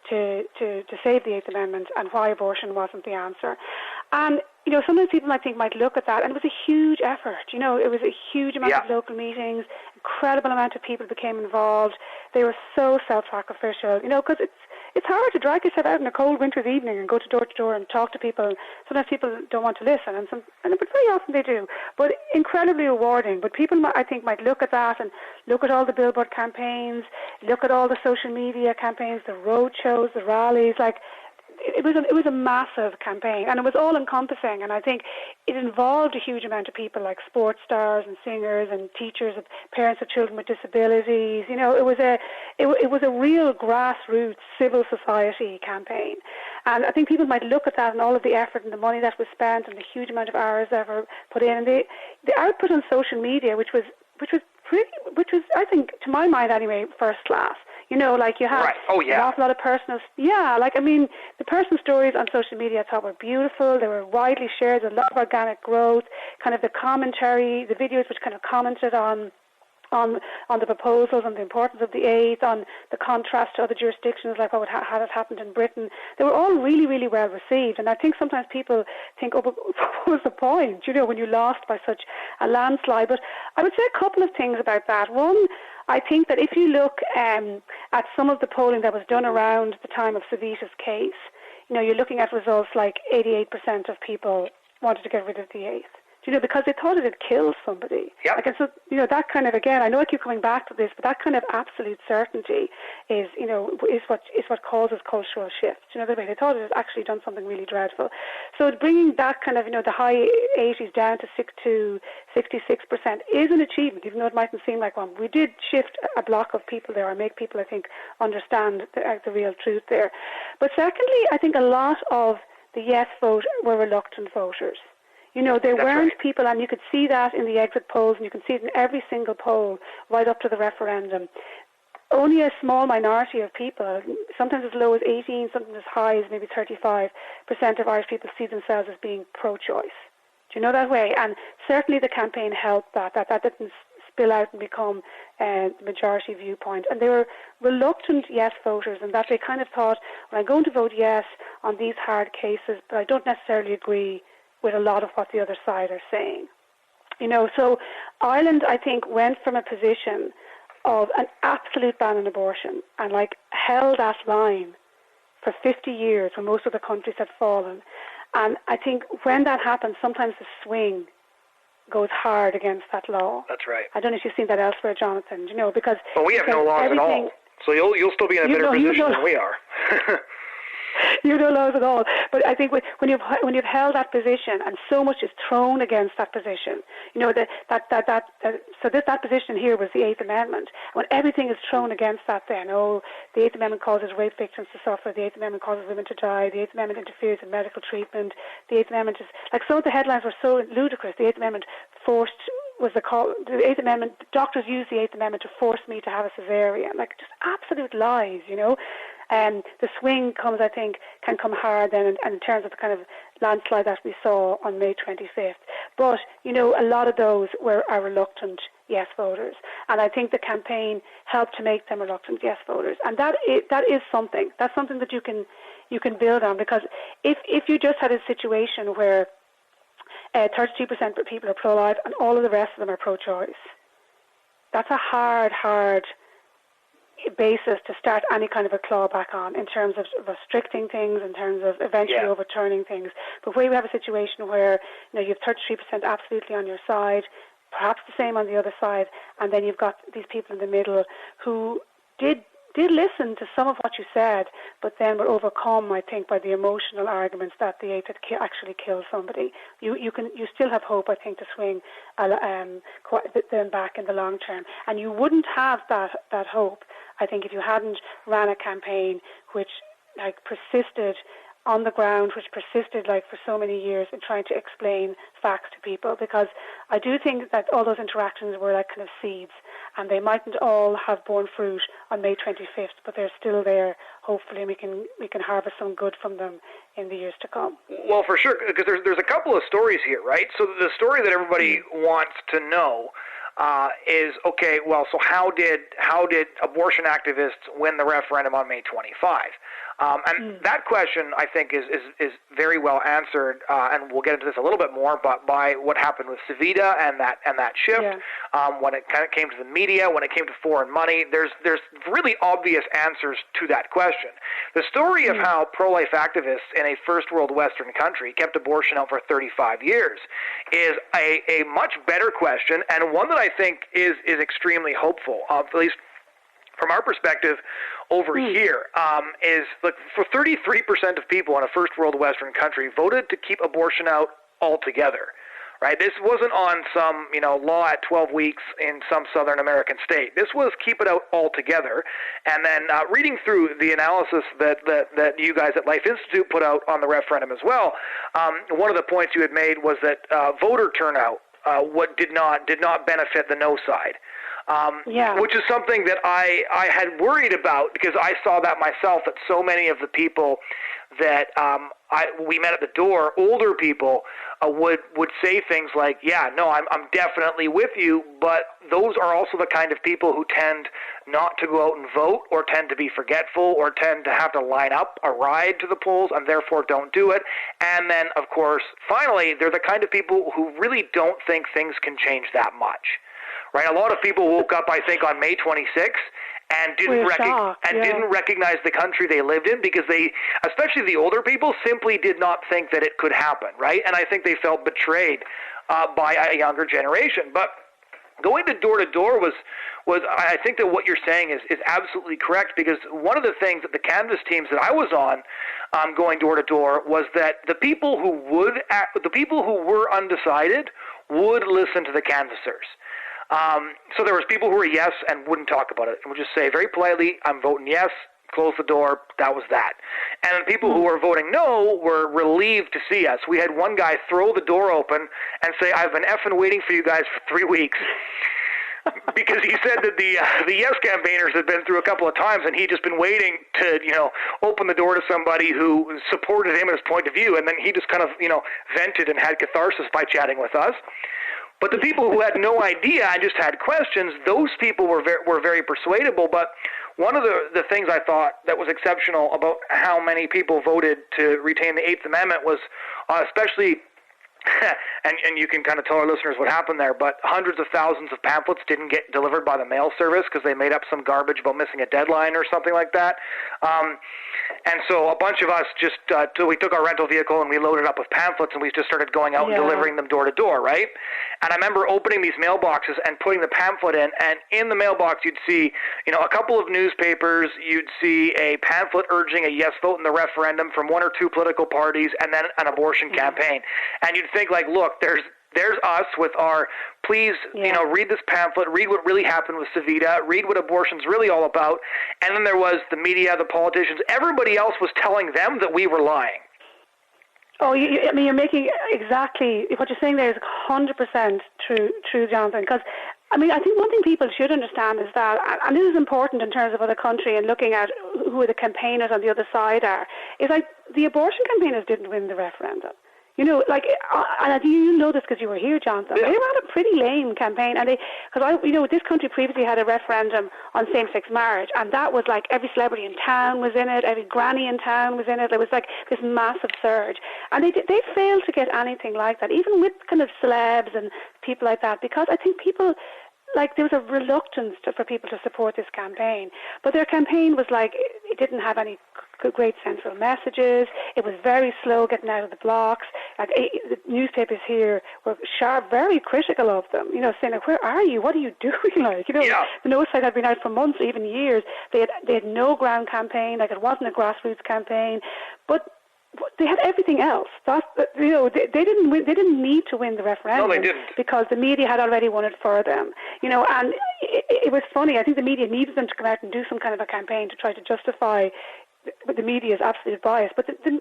to save the Eighth Amendment and why abortion wasn't the answer. And, you know, sometimes people might look at that, and it was a huge effort. You know, it was a huge amount of local meetings, incredible amount of people became involved. They were so self-sacrificial, you know, because it's hard to drag yourself out in a cold winter's evening and go to door and talk to people. Sometimes people don't want to listen, but very often they do. But incredibly rewarding. But people, I think, might look at that and look at all the billboard campaigns, look at all the social media campaigns, the road shows, the rallies. Like, it was a massive campaign, and it was all encompassing. And I think it involved a huge amount of people, like sports stars and singers and teachers, and parents of children with disabilities. You know, it was a real grassroots civil society campaign. And I think people might look at that and all of the effort and the money that was spent and the huge amount of hours that were put in, and the output on social media, which was I think, to my mind anyway, first class. You know, like you have an awful lot of personal... Yeah, like, I mean, the personal stories on social media I thought were beautiful. They were widely shared, a lot of organic growth, kind of the commentary, the videos which kind of commented on the proposals, on the importance of the AIDS, on the contrast to other jurisdictions, like what had happened in Britain. They were all really, really well received. And I think sometimes people think, oh, but what was the point, you know, when you lost by such a landslide? But I would say a couple of things about that. One, I think that if you look at some of the polling that was done around the time of Savita's case, you know, you're looking at results like 88% of people wanted to get rid of the AIDS. You know, because they thought it had killed somebody. Yep. Like, and so, you know, that kind of, again, I know I keep coming back to this, but that kind of absolute certainty is what causes cultural shifts. You know, they thought it had actually done something really dreadful. So bringing that kind of, you know, the high 80s down to 66% is an achievement, even though it mightn't seem like one. We did shift a block of people there, or make people, I think, understand the real truth there. But secondly, I think a lot of the yes vote were reluctant voters. You know, there weren't people, and you could see that in the exit polls, and you can see it in every single poll right up to the referendum. Only a small minority of people, sometimes as low as 18, sometimes as high as maybe 35% of Irish people see themselves as being pro-choice. Do you know that way? And certainly the campaign helped that. That didn't spill out and become the majority viewpoint. And they were reluctant yes voters, and that they kind of thought, well, I'm going to vote yes on these hard cases, but I don't necessarily agree with a lot of what the other side are saying. So Ireland, I think, went from a position of an absolute ban on abortion and held that line for 50 years when most other countries had fallen. And I think when that happens, sometimes the swing goes hard against that law. That's right. I don't know if you've seen that elsewhere, Jonathan, because... Well, we have no laws at all, so you'll still be in a better position than we are. You don't know at all. But I think when you've held that position and so much is thrown against that position, that position here was the Eighth Amendment. When everything is thrown against that, then the Eighth Amendment causes rape victims to suffer. The Eighth Amendment causes women to die. The Eighth Amendment interferes in medical treatment. The Eighth Amendment is some of the headlines were so ludicrous. The Eighth Amendment the Eighth Amendment. Doctors use the Eighth Amendment to force me to have a cesarean. Just absolute lies, The swing comes, I think, can come hard then in terms of the kind of landslide that we saw on May 25th. But, a lot of those are reluctant yes voters. And I think the campaign helped to make them reluctant yes voters. And that is something. That's something that you can build on, because if you just had a situation where 32% of people are pro-life and all of the rest of them are pro-choice, that's a hard basis to start any kind of a clawback on in terms of restricting things, in terms of eventually overturning things. But where you have a situation where you have 33% absolutely on your side, perhaps the same on the other side, and then you've got these people in the middle who did listen to some of what you said, but then were overcome, I think, by the emotional arguments that the eighth had actually killed somebody. You still have hope, I think, to swing them back in the long term. And you wouldn't have that hope, I think, if you hadn't ran a campaign which persisted on the ground, which persisted for so many years in trying to explain facts to people. Because I do think that all those interactions were kind of seeds, and they mightn't all have borne fruit on May 25th, but they're still there, hopefully, and we can harvest some good from them in the years to come. Well, for sure, because there's a couple of stories here, right? So the story that everybody wants to know is, okay, well, so how did abortion activists win the referendum on May 25? And that question, I think, is very well answered, and we'll get into this a little bit more, but by what happened with Savita and that shift, when it kind of came to the media, when it came to foreign money, there's really obvious answers to that question. The story of how pro-life activists in a first world Western country kept abortion out for 35 years is a much better question, and one that I think is extremely hopeful, at least from our perspective over here, is look, for 33% of people in a first world Western country voted to keep abortion out altogether. Right? This wasn't on some, law at 12 weeks in some Southern American state. This was keep it out altogether. And then reading through the analysis that you guys at Life Institute put out on the referendum as well, one of the points you had made was that voter turnout did not benefit the no side. Which is something that I had worried about, because I saw that myself, that so many of the people that we met at the door, older people, would say things like, I'm definitely with you, but those are also the kind of people who tend not to go out and vote, or tend to be forgetful, or tend to have to line up a ride to the polls and therefore don't do it. And then, of course, finally, they're the kind of people who really don't think things can change that much. Right, a lot of people woke up, I think, on May 26th and didn't recognize the country they lived in, because they, especially the older people, simply did not think that it could happen. Right, and I think they felt betrayed by a younger generation. But going to door was I think that what you're saying is absolutely correct, because one of the things that the canvass teams that I was on, going door to door, was that the people who were undecided would listen to the canvassers. So there was people who were yes and wouldn't talk about it, and would just say very politely, I'm voting yes, close the door, that was that. And the people who were voting no were relieved to see us. We had one guy throw the door open and say, I've been effing waiting for you guys for 3 weeks. Because he said that the yes campaigners had been through a couple of times, and he'd just been waiting to, open the door to somebody who supported him and his point of view, and then he just kind of, vented and had catharsis by chatting with us. But the people who had no idea and just had questions, those people were very persuadable. But one of the things I thought that was exceptional about how many people voted to retain the Eighth Amendment was especially and you can kind of tell our listeners what happened there, but hundreds of thousands of pamphlets didn't get delivered by the mail service because they made up some garbage about missing a deadline or something like that. And so a bunch of us just, we took our rental vehicle and we loaded up with pamphlets and we just started going out and delivering them door to door, right? And I remember opening these mailboxes and putting the pamphlet in, and in the mailbox you'd see, a couple of newspapers, you'd see a pamphlet urging a yes vote in the referendum from one or two political parties, and then an abortion campaign. And you'd think, like, look, there's us with our, please, read this pamphlet, read what really happened with Savita, read what abortion's really all about. And then there was the media, the politicians, everybody else was telling them that we were lying. Oh, you're making exactly what you're saying there is 100% true, Jonathan. Because I think one thing people should understand is that, and this is important in terms of other country and looking at who the campaigners on the other side are, is like the abortion campaigners didn't win the referendum. And you know this because you were here, Jonathan. Yeah. They ran a pretty lame campaign, and this country previously had a referendum on same-sex marriage, and that was like every celebrity in town was in it, every granny in town was in it. It was like this massive surge, and they failed to get anything like that, even with kind of celebs and people like that, because I think people. Like, there was a reluctance for people to support this campaign. But their campaign was like, it didn't have any great central messages. It was very slow getting out of the blocks. Like, the newspapers here were sharp, very critical of them, saying, like, where are you? What are you doing? Like, the North Side had been out for months, even years. They had no ground campaign. Like, it wasn't a grassroots campaign. But they had everything else. They didn't win, they didn't need to win the referendum. No, they didn't, because the media had already won it for them. And it was funny. I think the media needed them to come out and do some kind of a campaign to try to justify the media's absolute bias. But they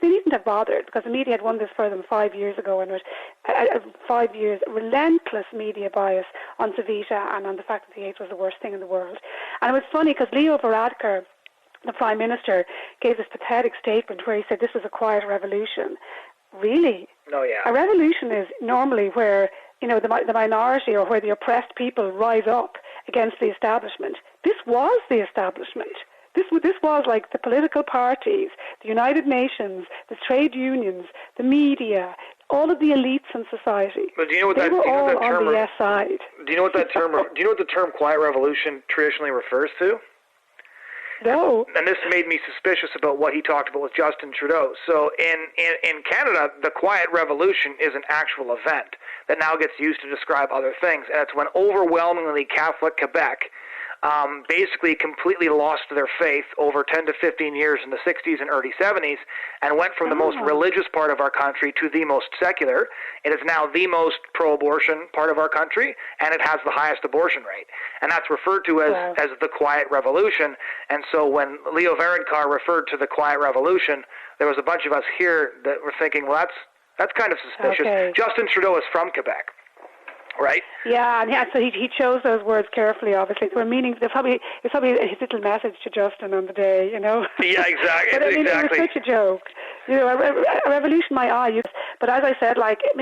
needn't have bothered, because the media had won this for them 5 years ago, and it was 5 years relentless media bias on Savita and on the fact that the AIDS was the worst thing in the world. And it was funny because Leo Varadkar, the Prime Minister, gave this pathetic statement where he said this was a quiet revolution. Really? No, yeah. A revolution is normally where, the minority or where the oppressed people rise up against the establishment. This was the establishment. This was like the political parties, the United Nations, the trade unions, the media, all of the elites in society. But do you know what they that, were do you know all that term, on the yes side. Do you know what that term? Do you know what the term "quiet revolution" traditionally refers to? No. And this made me suspicious about what he talked about with Justin Trudeau. So in Canada, the quiet revolution is an actual event that now gets used to describe other things. And it's when overwhelmingly Catholic Quebec basically completely lost their faith over 10 to 15 years in the 60s and early 70s and went from the most religious part of our country to the most secular. It is now the most pro-abortion part of our country, and it has the highest abortion rate. And that's referred to as the Quiet Revolution. And so when Leo Varadkar referred to the Quiet Revolution, there was a bunch of us here that were thinking, well, that's kind of suspicious. Okay. Justin Trudeau is from Quebec. Right. Yeah, so he chose those words carefully. Obviously, they were meaning. It's probably his little message to Justin on the day, Yeah, exactly. But it was such a joke. A revolution, my eye. But as I said,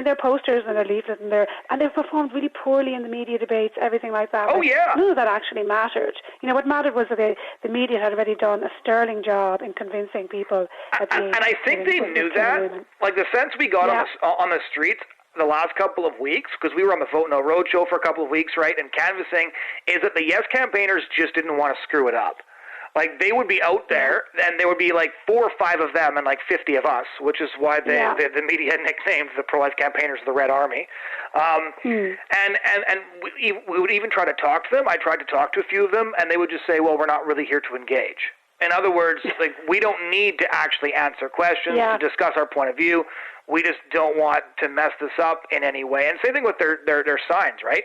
their posters and their leaflets and they performed really poorly in the media debates, everything like that. Oh, yeah. None of that actually mattered. What mattered was that the media had already done a sterling job in convincing people. And I think they knew that. Women. Like the sense we got on the streets the last couple of weeks, because we were on the Vote No Roadshow for a couple of weeks, right, and canvassing, is that the Yes campaigners just didn't want to screw it up. Like, they would be out there, and there would be like 4 or 5 of them and like 50 of us, which is why the media nicknamed the pro-life campaigners the Red Army. And we would even try to talk to them. I tried to talk to a few of them, and they would just say, well, we're not really here to engage. In other words, like, we don't need to actually answer questions to discuss our point of view. We just don't want to mess this up in any way. And same thing with their signs, right?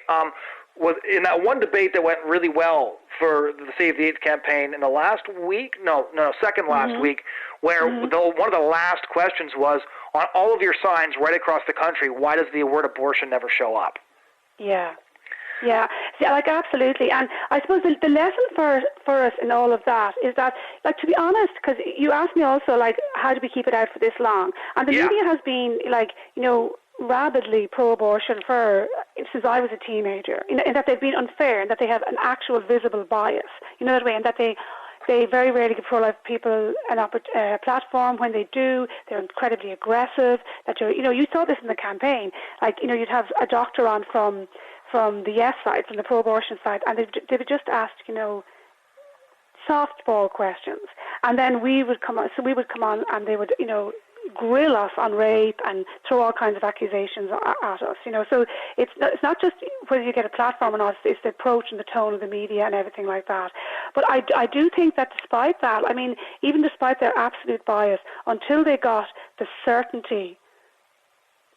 In that one debate that went really well for the Save the AIDS campaign in the last week, second last week, where one of the last questions was, on all of your signs right across the country, why does the word abortion never show up? Yeah. Yeah, absolutely. And I suppose the lesson for us in all of that is that, to be honest, because you asked me also, how do we keep it out for this long? And the media has been, rabidly pro-abortion since I was a teenager, in that they've been unfair and that they have an actual visible bias, that way, and that they very rarely give pro-life people a platform. When they do, they're incredibly aggressive. That you saw this in the campaign. Like, you'd have a doctor on from the yes side, from the pro-abortion side, and they would just ask, softball questions, and then we would come on. So we would come on, and they would, grill us on rape and throw all kinds of accusations at us. So it's not just whether you get a platform or not. It's the approach and the tone of the media and everything like that. But I do think that despite that, even despite their absolute bias, until they got the certainty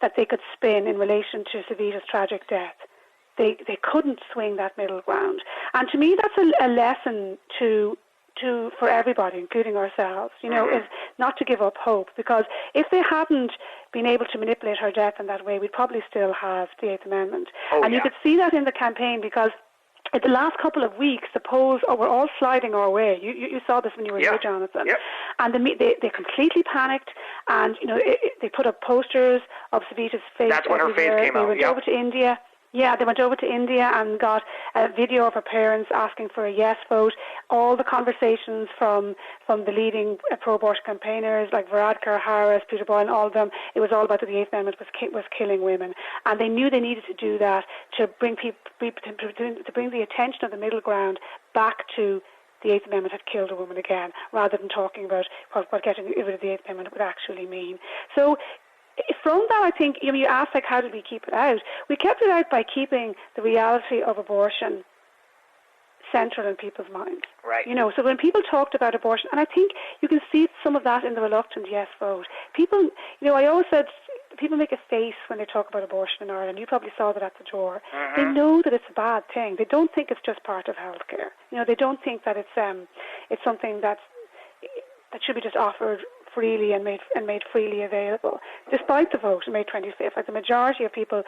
that they could spin in relation to Savita's tragic death, they couldn't swing that middle ground. And to me, that's a lesson for everybody, including ourselves, is not to give up hope, because if they hadn't been able to manipulate her death in that way, we'd probably still have the Eighth Amendment. You could see that in the campaign, because in the last couple of weeks, the polls were all sliding our way. You saw this when you were here, Jonathan. Yep. And they completely panicked, and they put up posters of Savita's face. That's when her face came out. They went over to India. Yeah, they went over to India and got a video of her parents asking for a yes vote. All the conversations from the leading pro-abortion campaigners like Varadkar, Harris, Peter Boylan, all of them, it was all about the Eighth Amendment was killing women. And they knew they needed to do that to bring the attention of the middle ground back to the Eighth Amendment had killed a woman again, rather than talking about what getting rid of the Eighth Amendment would actually mean. So from that, I think, you asked, how did we keep it out? We kept it out by keeping the reality of abortion central in people's minds. Right. So when people talked about abortion, and I think you can see some of that in the reluctant yes vote. People, I always said, people make a face when they talk about abortion in Ireland. You probably saw that at the door. They know that it's a bad thing. They don't think it's just part of healthcare. They don't think that it's something that should be just offered freely and made freely available. Despite the vote on May 25th, the majority of people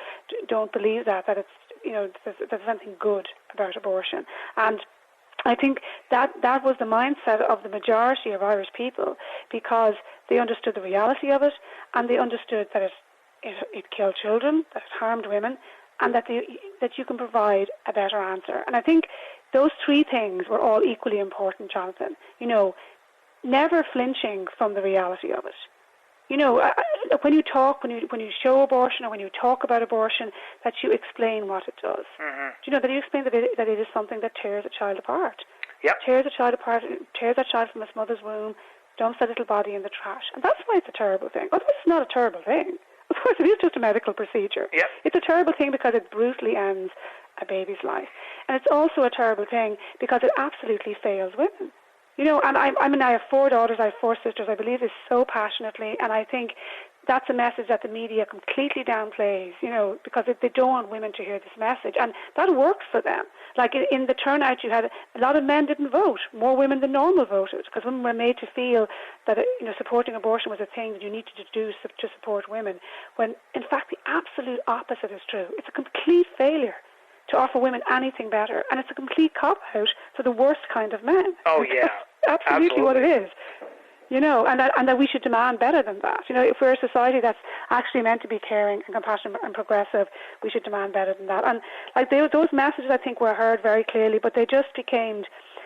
don't believe that it's there's something good about abortion. And I think that was the mindset of the majority of Irish people, because they understood the reality of it, and they understood that it killed children, that it harmed women, and that you can provide a better answer. And I think those three things were all equally important, Jonathan. Never flinching from the reality of it. When you show abortion, or when you talk about abortion, that you explain what it does. That you explain that it is something that tears a child apart. Yep. Tears a child apart, tears that child from its mother's womb, dumps that little body in the trash. And that's why it's a terrible thing. Otherwise, it's not a terrible thing. Of course, it is just a medical procedure. Yep. It's a terrible thing because it brutally ends a baby's life. And it's also a terrible thing because it absolutely fails women. And I have 4 daughters, I have 4 sisters. I believe this so passionately, and I think that's a message that the media completely downplays, because they don't want women to hear this message, and that works for them. Like in the turnout, you had a lot of men didn't vote, more women than normal voted, because women were made to feel that supporting abortion was a thing that you needed to do to support women, when in fact the absolute opposite is true. It's a complete failure to offer women anything better, and it's a complete cop-out for the worst kind of men. Oh, yeah. That's absolutely what it is. And that we should demand better than that. If we're a society that's actually meant to be caring and compassionate and progressive, we should demand better than that. And those messages, I think, were heard very clearly, but they just became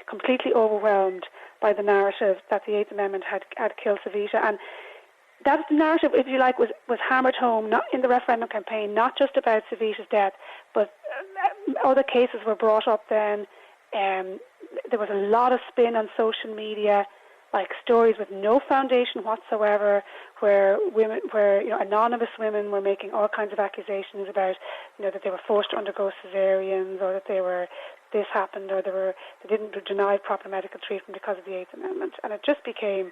completely overwhelmed by the narrative that the Eighth Amendment had killed Savita. And that narrative, if you like, was hammered home, not in the referendum campaign, not just about Savita's death, but other cases were brought up then. There was a lot of spin on social media, like stories with no foundation whatsoever, where anonymous women were making all kinds of accusations about, that they were forced to undergo cesareans, or that this happened, or they didn't deny proper medical treatment because of the Eighth Amendment, and it just became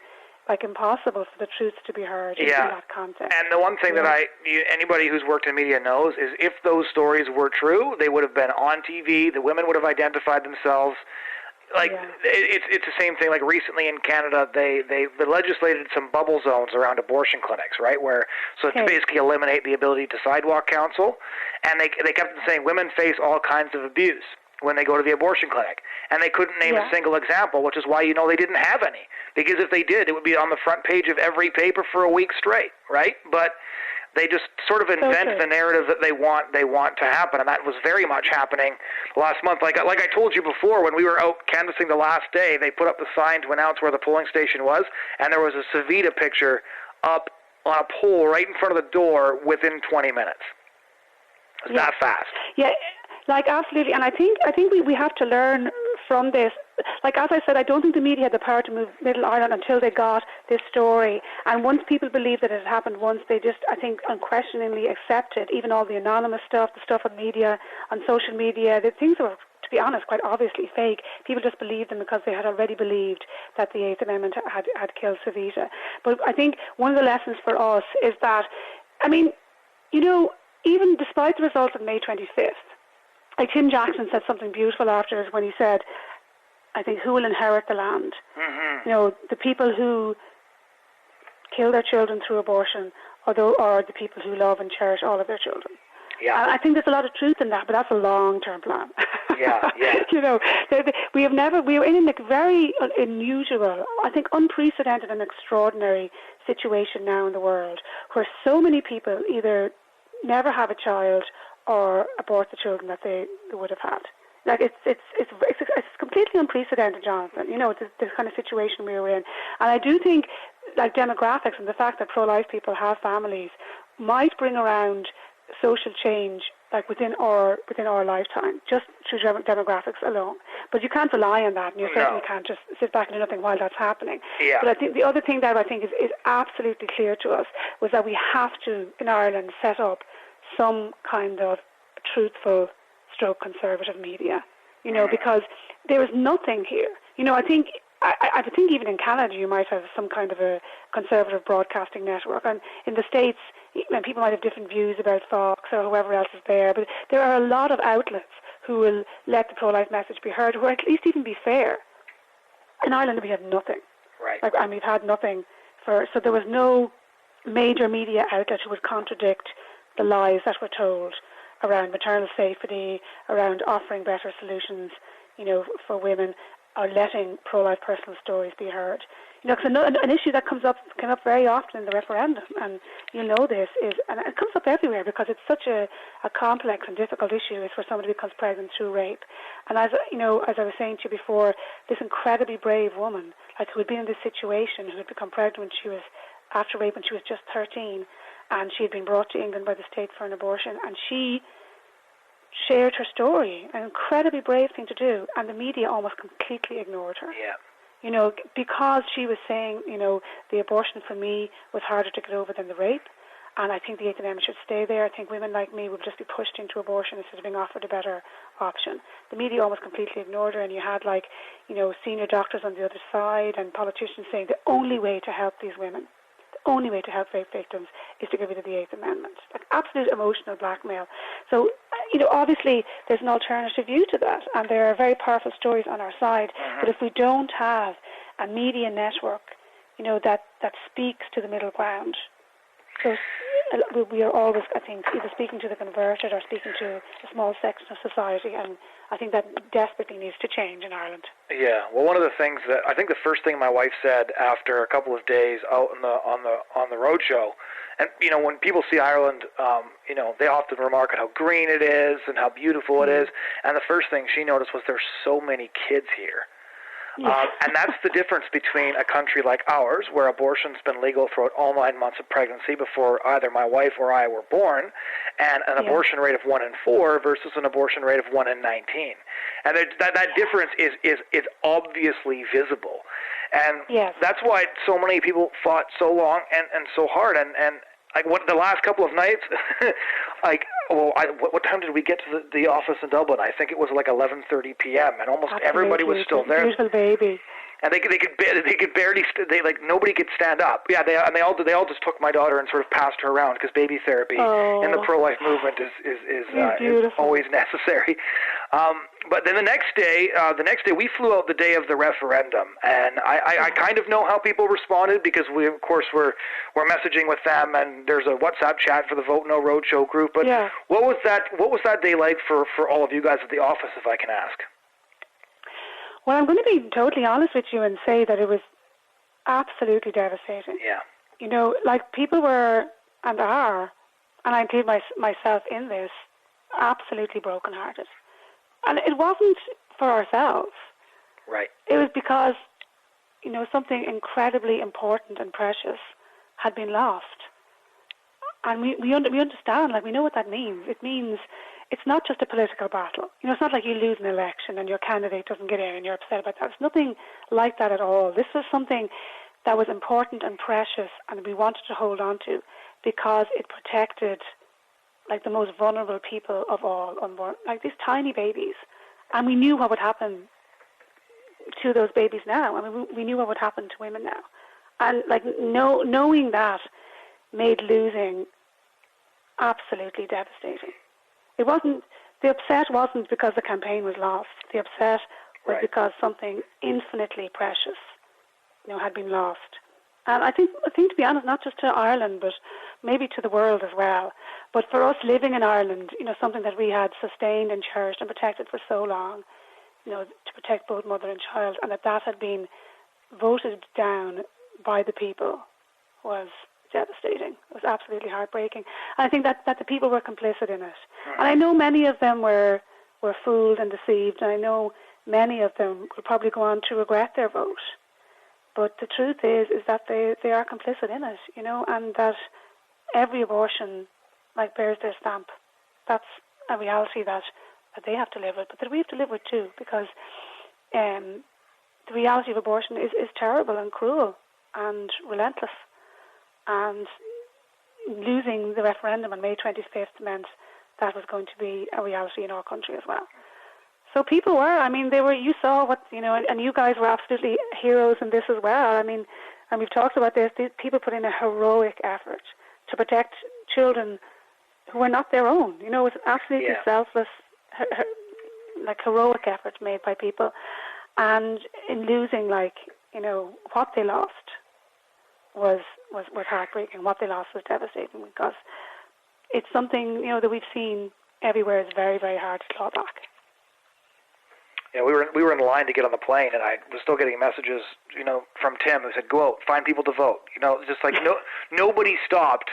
impossible for the truth to be heard in that context. And the one thing that anybody who's worked in media knows is if those stories were true, they would have been on TV, the women would have identified themselves. It's the same thing. Like recently in Canada, they legislated some bubble zones around abortion clinics, right? To basically eliminate the ability to sidewalk counsel, and they kept saying women face all kinds of abuse when they go to the abortion clinic, and they couldn't name a single example, which is why they didn't have any, because if they did, it would be on the front page of every paper for a week straight, right? But They just sort of invent the narrative that they want to happen, and that was very much happening last month. Like I told you before, when we were out canvassing the last day, they put up the sign to announce where the polling station was, and there was a Savita picture up on a pole right in front of the door within 20 minutes. It's that fast. Yeah, like absolutely. And I think we have to learn from this. Like, as I said, I don't think the media had the power to move Middle Ireland until they got this story. And once people believed that it had happened once, they just, I think, unquestioningly accepted even all the anonymous stuff, the stuff on media, on social media, the things that were, to be honest, quite obviously fake. People just believed them because they had already believed that the Eighth Amendment had killed Savita. But I think one of the lessons for us is that, I mean, you know, even despite the results of May 25th, like Tim Jackson said something beautiful afterwards when he said, I think, who will inherit the land? Mm-hmm. You know, the people who kill their children through abortion, or the people who love and cherish all of their children. Yeah. And I think there's a lot of truth in that, but that's a long-term plan. Yeah. You know, we are in a very unusual, I think unprecedented and extraordinary situation now in the world, where so many people either never have a child or abort the children that they would have had. Like it's completely unprecedented, Jonathan. You know, this kind of situation we were in, and I do think, like, demographics and the fact that pro-life people have families might bring around social change, like within our lifetime, just through demographics alone. But you can't rely on that, and you certainly can't just sit back and do nothing while that's happening. Yeah. But I think the other thing that I think is absolutely clear to us was that we have to, in Ireland, set up some kind of truthful stroke conservative media, you know, because there is nothing here. You know, I think even in Canada you might have some kind of a conservative broadcasting network, and in the States, people might have different views about Fox or whoever else is there, but there are a lot of outlets who will let the pro-life message be heard, or at least even be fair. In Ireland we have nothing. Right. And we've had nothing so there was no major media outlet who would contradict the lies that were told around maternal safety, around offering better solutions, you know, for women, or letting pro-life personal stories be heard. You know, because an issue that came up very often in the referendum, and you know this, and it comes up everywhere because it's such a complex and difficult issue, is where somebody becomes pregnant through rape. And as I was saying to you before, this incredibly brave woman, like, who had been in this situation, who had become pregnant after rape when she was just 13, and she had been brought to England by the state for an abortion, and she shared her story, an incredibly brave thing to do, and the media almost completely ignored her. Yeah. You know, because she was saying, you know, the abortion for me was harder to get over than the rape, and I think the Eighth Amendment should stay there. I think women like me would just be pushed into abortion instead of being offered a better option. The media almost completely ignored her, and you had, like, you know, senior doctors on the other side and politicians saying the only way to help these women, the only way to help rape victims, is to get rid of the Eighth Amendment. Like, absolute emotional blackmail. So, you know, obviously there's an alternative view to that, and there are very powerful stories on our side. But if we don't have a media network, you know, that speaks to the middle ground, so we are always, I think, either speaking to the converted or speaking to a small section of society, and I think that desperately needs to change in Ireland. Yeah, well, one of the things that I think the first thing my wife said after a couple of days out on the road show, and you know, when people see Ireland, you know, they often remark on how green it is and how beautiful it is, and the first thing she noticed was there's so many kids here. And that's the difference between a country like ours, where abortion's been legal throughout all 9 months of pregnancy before either my wife or I were born, and an abortion rate of 1 in 4 versus an abortion rate of 1 in 19. And that difference is obviously visible. And that's why so many people fought so long and so hard. And like, what the last couple of nights, like, what time did we get to the office in Dublin? I think it was like 11:30 p.m. and almost everybody was still there. Beautiful baby. And they could barely nobody could stand up. Yeah, they all just took my daughter and sort of passed her around, because baby therapy in the pro-life movement is always necessary. But then the next day we flew out the day of the referendum, and I kind of know how people responded, because we, of course, we're messaging with them, and there's a WhatsApp chat for the Vote No Roadshow group. But what was that day like for all of you guys at the office, if I can ask? Well, I'm going to be totally honest with you and say that it was absolutely devastating. Yeah. You know, like, people were and are and I include myself in this, absolutely brokenhearted. And it wasn't for ourselves. Right. It was because, something incredibly important and precious had been lost. And we understand, we know what that means. It means it's not just a political battle. It's not like you lose an election and your candidate doesn't get in and you're upset about that. It's nothing like that at all. This was something that was important and precious, and we wanted to hold on to because it protected, the most vulnerable people of all, unborn, these tiny babies. And we knew what would happen to those babies now. I mean, we knew what would happen to women now. And, knowing that made losing absolutely devastating. The upset wasn't because the campaign was lost. The upset was because something infinitely precious, had been lost. And I think to be honest, not just to Ireland, but maybe to the world as well. But for us living in Ireland, something that we had sustained and cherished and protected for so long, to protect both mother and child, and that had been voted down by the people was devastating. It was absolutely heartbreaking. And I think that the people were complicit in it. And I know many of them were fooled and deceived, and I know many of them will probably go on to regret their vote. But the truth is that they are complicit in it, and that every abortion bears their stamp. That's a reality that they have to live with, but that we have to live with too, because the reality of abortion is terrible and cruel and relentless. And losing the referendum on May 25th meant that was going to be a reality in our country as well. So people you saw what, and you guys were absolutely heroes in this as well. I mean, and we've talked about this, these people put in a heroic effort to protect children who were not their own. It was an absolutely selfless, heroic effort made by people. And in losing, what they lost was heartbreaking. What they lost was devastating, because it's something, that we've seen everywhere. It's very, very hard to claw back. Yeah, we were in line to get on the plane, and I was still getting messages, from Tim who said, "Go out, find people to vote." Just nobody stopped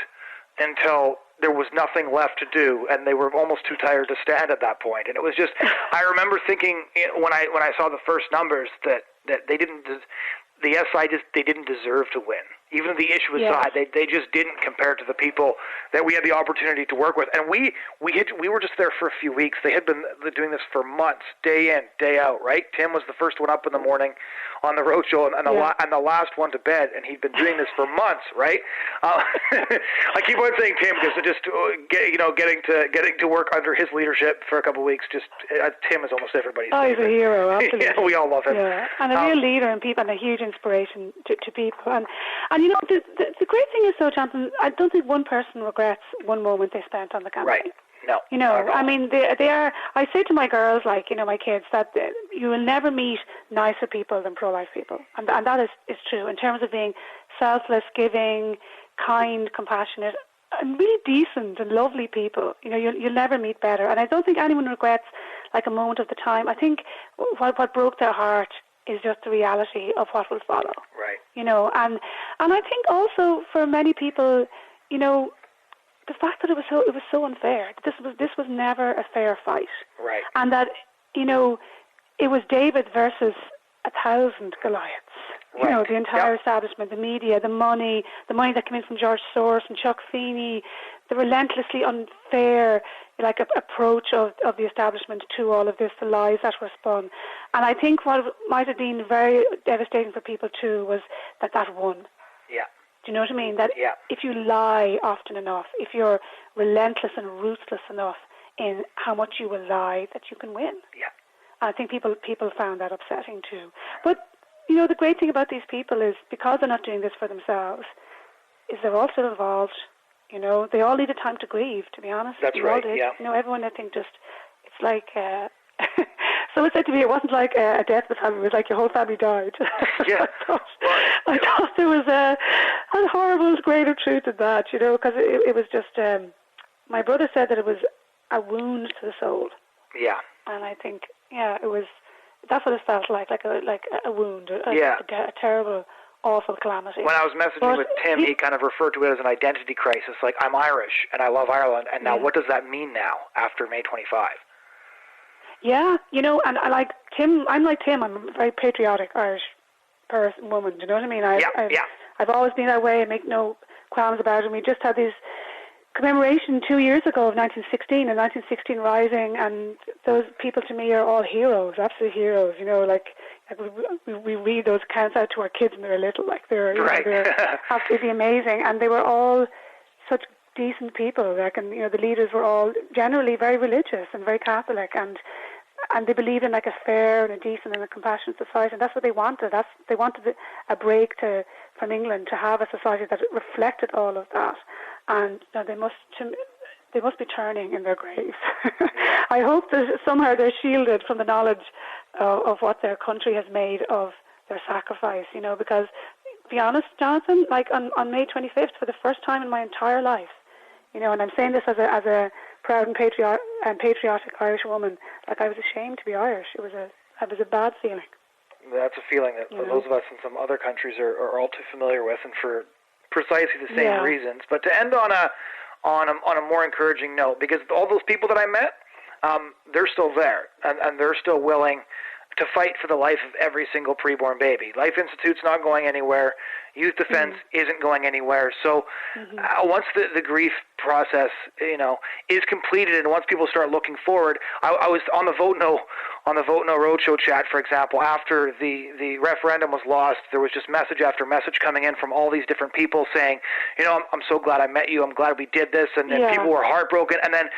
until there was nothing left to do, and they were almost too tired to stand at that point. And it was just, I remember thinking when I saw the first numbers that they didn't, the SI they didn't deserve to win. Even the issue aside, they just didn't compare to the people that we had the opportunity to work with. And we were just there for a few weeks. They had been doing this for months, day in, day out, right? Tim was the first one up in the morning on the roadshow and the last one to bed, and he'd been doing this for months, right? I keep on saying Tim because just getting to work under his leadership for a couple of weeks, Tim is almost everybody's favorite. He's a hero, absolutely. Yeah, we all love him. Yeah, and a real leader and people, and a huge inspiration to people. And the great thing is, though, Jonathan, I don't think one person regrets one moment they spent on the campaign. Right. No. I mean, they are. I say to my girls, my kids, that you will never meet nicer people than pro-life people, and that is true in terms of being selfless, giving, kind, compassionate, and really decent and lovely people. You'll never meet better, and I don't think anyone regrets a moment of the time. I think what broke their heart is just the reality of what will follow. Right. And I think also for many people, the fact that it was so unfair. This was never a fair fight. Right. And that, it was David versus 1,000 Goliaths. Right. The entire establishment, the media, the money that came in from George Soros and Chuck Feeney, the relentlessly unfair approach of the establishment to all of this, the lies that were spun. And I think what might have been very devastating for people too was that won. Yeah. Do you know what I mean? That if you lie often enough, if you're relentless and ruthless enough in how much you will lie, that you can win. Yeah. And I think people found that upsetting too. But the great thing about these people is, because they're not doing this for themselves, is they're also involved. They all needed time to grieve, to be honest. That's right, yeah. Everyone, I think, it's like, someone said to me, it wasn't like a death of a family, it was like your whole family died. Yeah. I thought there was a horrible greater truth in that, because it was just, my brother said that it was a wound to the soul. Yeah. And I think, that's what it felt like a wound, a terrible, awful calamity. When I was messaging with Tim, he kind of referred to it as an identity crisis, like, I'm Irish and I love Ireland, and now what does that mean now after May 25? Yeah, and I like Tim. I'm like Tim. I'm a very patriotic Irish woman. Do you know what I mean? I've always been that way. I make no qualms about it. And we just had this commemoration 2 years ago of 1916, and 1916 Rising, and those people to me are all heroes, absolute heroes. We read those accounts out to our kids when they're little, like they're absolutely amazing, and they were all such decent people. Like, and the leaders were all generally very religious and very Catholic, and they believed in like a fair and a decent and a compassionate society, and that's what they wanted. They wanted a break from England to have a society that reflected all of that, and they must be turning in their graves. I hope that somehow they're shielded from the knowledge of what their country has made of their sacrifice. Because to be honest, Jonathan, like on May 25th, for the first time in my entire life, and I'm saying this as a proud and patriotic Irish woman, like I was ashamed to be Irish. It was a bad feeling. That's a feeling that those of us in some other countries are all too familiar with, and for precisely the same reasons. But to end on a more encouraging note, because all those people that I met, they're still there, and they're still willing to fight for the life of every single preborn baby. Life Institute's not going anywhere. Youth Defense isn't going anywhere. So once the grief process, is completed, and once people start looking forward, I was on the Vote No Roadshow chat, for example, after the referendum was lost. There was just message after message coming in from all these different people saying, I'm so glad I met you. I'm glad we did this. And then people were heartbroken. And then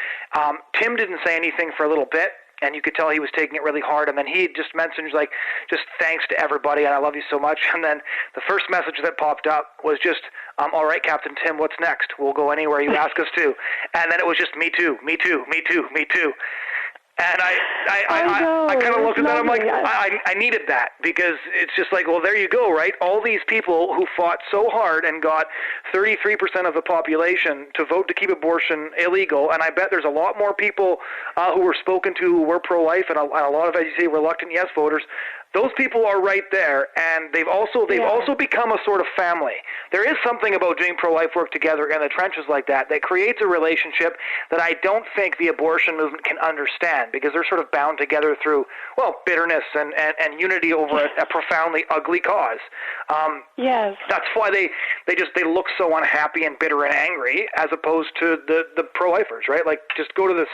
Tim didn't say anything for a little bit, and you could tell he was taking it really hard. And then he just mentioned, like, just thanks to everybody, and I love you so much. And then the first message that popped up was just, all right, Captain Tim, what's next? We'll go anywhere you ask us to. And then it was just, me too, me too, me too, me too. And I kind of looked at that. I'm like, I needed that, because it's just like, well, there you go, right? All these people who fought so hard and got 33% of the population to vote to keep abortion illegal, and I bet there's a lot more people who were spoken to who were pro-life, and a lot of, as you say, reluctant yes voters. Those people are right there, and they've also become a sort of family. There is something about doing pro-life work together in the trenches like that creates a relationship that I don't think the abortion movement can understand, because they're sort of bound together through, bitterness and unity over a profoundly ugly cause. Yes. That's why they look so unhappy and bitter and angry, as opposed to the pro-lifers, right? Like, just go to this,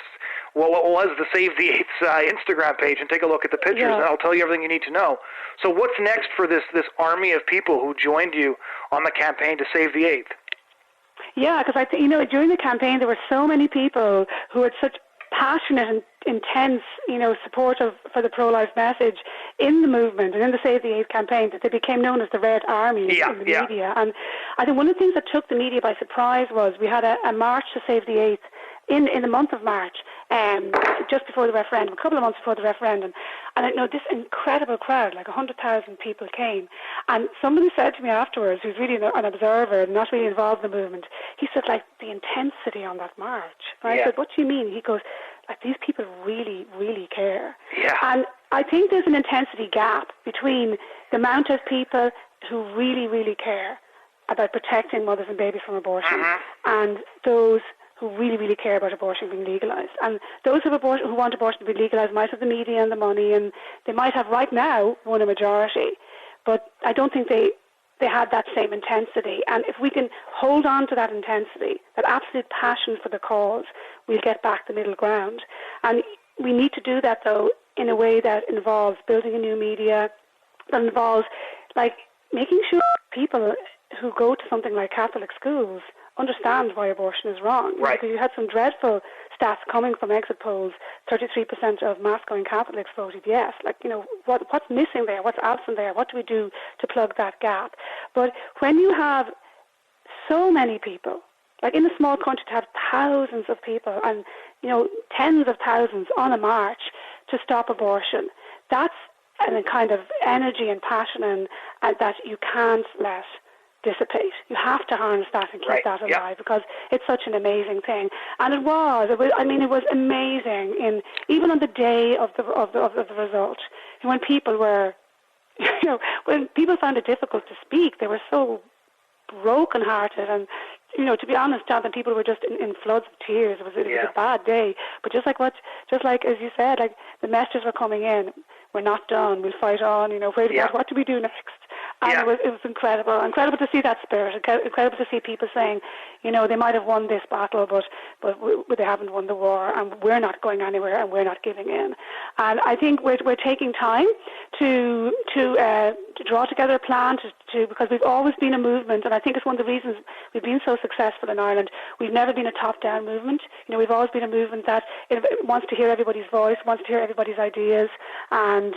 what was the Save the Eighth's Instagram page and take a look at the pictures, and I'll tell you everything you need to know. So what's next for this army of people who joined you on the campaign to Save the Eighth? Yeah, because during the campaign there were so many people who had such passionate and intense, support for the pro-life message in the movement and in the Save the Eighth campaign that they became known as the Red Army in the media. And I think one of the things that took the media by surprise was we had a march to Save the Eighth in the month of March, just before the referendum, a couple of months before the referendum. And this incredible crowd, like 100,000 people came. And somebody said to me afterwards, who's really an observer, not really involved in the movement, he said, like, the intensity on that march. And I said, what do you mean? He goes, like, these people really, really care. Yeah. And I think there's an intensity gap between the amount of people who really, really care about protecting mothers and babies from abortion and those who really, really care about abortion being legalised. And those who want abortion to be legalised might have the media and the money, and they might have right now won a majority, but I don't think they had that same intensity. And if we can hold on to that intensity, that absolute passion for the cause, we'll get back the middle ground. And we need to do that, though, in a way that involves building a new media, that involves, like, making sure people who go to something like Catholic schools understand why abortion is wrong. Right. Because you had some dreadful stats coming from exit polls. 33% of mass-going Catholics voted yes. Like, what's missing there? What's absent there? What do we do to plug that gap? But when you have so many people, like in a small country, to have thousands of people and, tens of thousands on a march to stop abortion, that's a kind of energy and passion and that you can't let dissipate. You have to harness that and keep that alive because it's such an amazing thing. And it was amazing. Even on the day of the result, when people were When people found it difficult to speak, they were so broken-hearted, and to be honest, Jonathan, people were just in floods of tears. It was a bad day. But just like as you said, like the messages were coming in, we're not done. We'll fight on. What do we do next? And it was incredible to see that spirit. Incredible to see people saying, they might have won this battle, but they haven't won the war, and we're not going anywhere, and we're not giving in. And I think we're taking time to draw together a plan because we've always been a movement, and I think it's one of the reasons we've been so successful in Ireland. We've never been a top-down movement. We've always been a movement that wants to hear everybody's voice, wants to hear everybody's ideas, and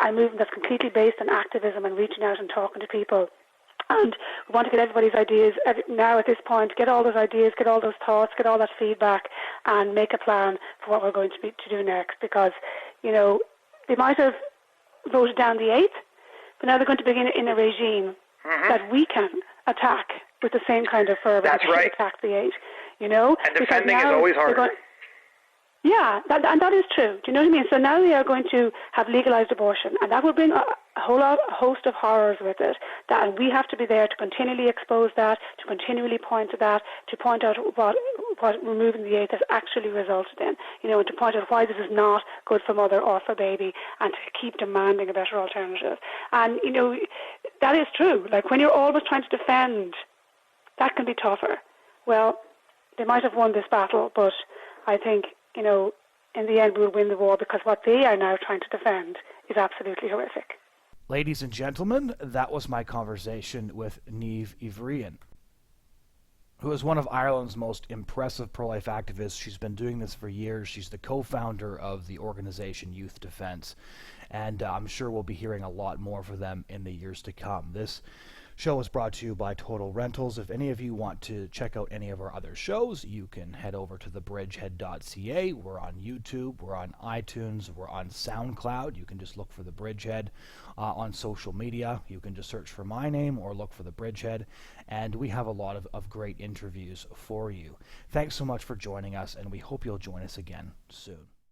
a movement that's completely based on activism and reaching out and talking to people. And we want to get everybody's ideas now at this point, get all those ideas, get all those thoughts, get all that feedback, and make a plan for what we're going to do next. Because, they might have voted down the 8th, but now they're going to begin in a regime that we can attack with the same kind of fervour that we attack the 8th. And defending is always harder. Yeah, that is true. Do you know what I mean? So now they are going to have legalized abortion, and that will bring a host of horrors with it. And we have to be there to continually expose that, to continually point to that, to point out what removing the 8th has actually resulted in, and to point out why this is not good for mother or for baby, and to keep demanding a better alternative. And, that is true. Like, when you're always trying to defend, that can be tougher. Well, they might have won this battle, but I think, in the end we'll win the war, because what they are now trying to defend is absolutely horrific. Ladies and gentlemen, that was my conversation with Niamh Uí Bhriain, who is one of Ireland's most impressive pro-life activists. She's been doing this for years. She's the co-founder of the organization Youth Defence, and I'm sure we'll be hearing a lot more from them in the years to come. This show is brought to you by Total Rentals. If any of you want to check out any of our other shows, you can head over to thebridgehead.ca. We're on YouTube, we're on iTunes, we're on SoundCloud. You can just look for The Bridgehead. On social media, you can just search for my name or look for The Bridgehead, and we have a lot of great interviews for you. Thanks so much for joining us, and we hope you'll join us again soon.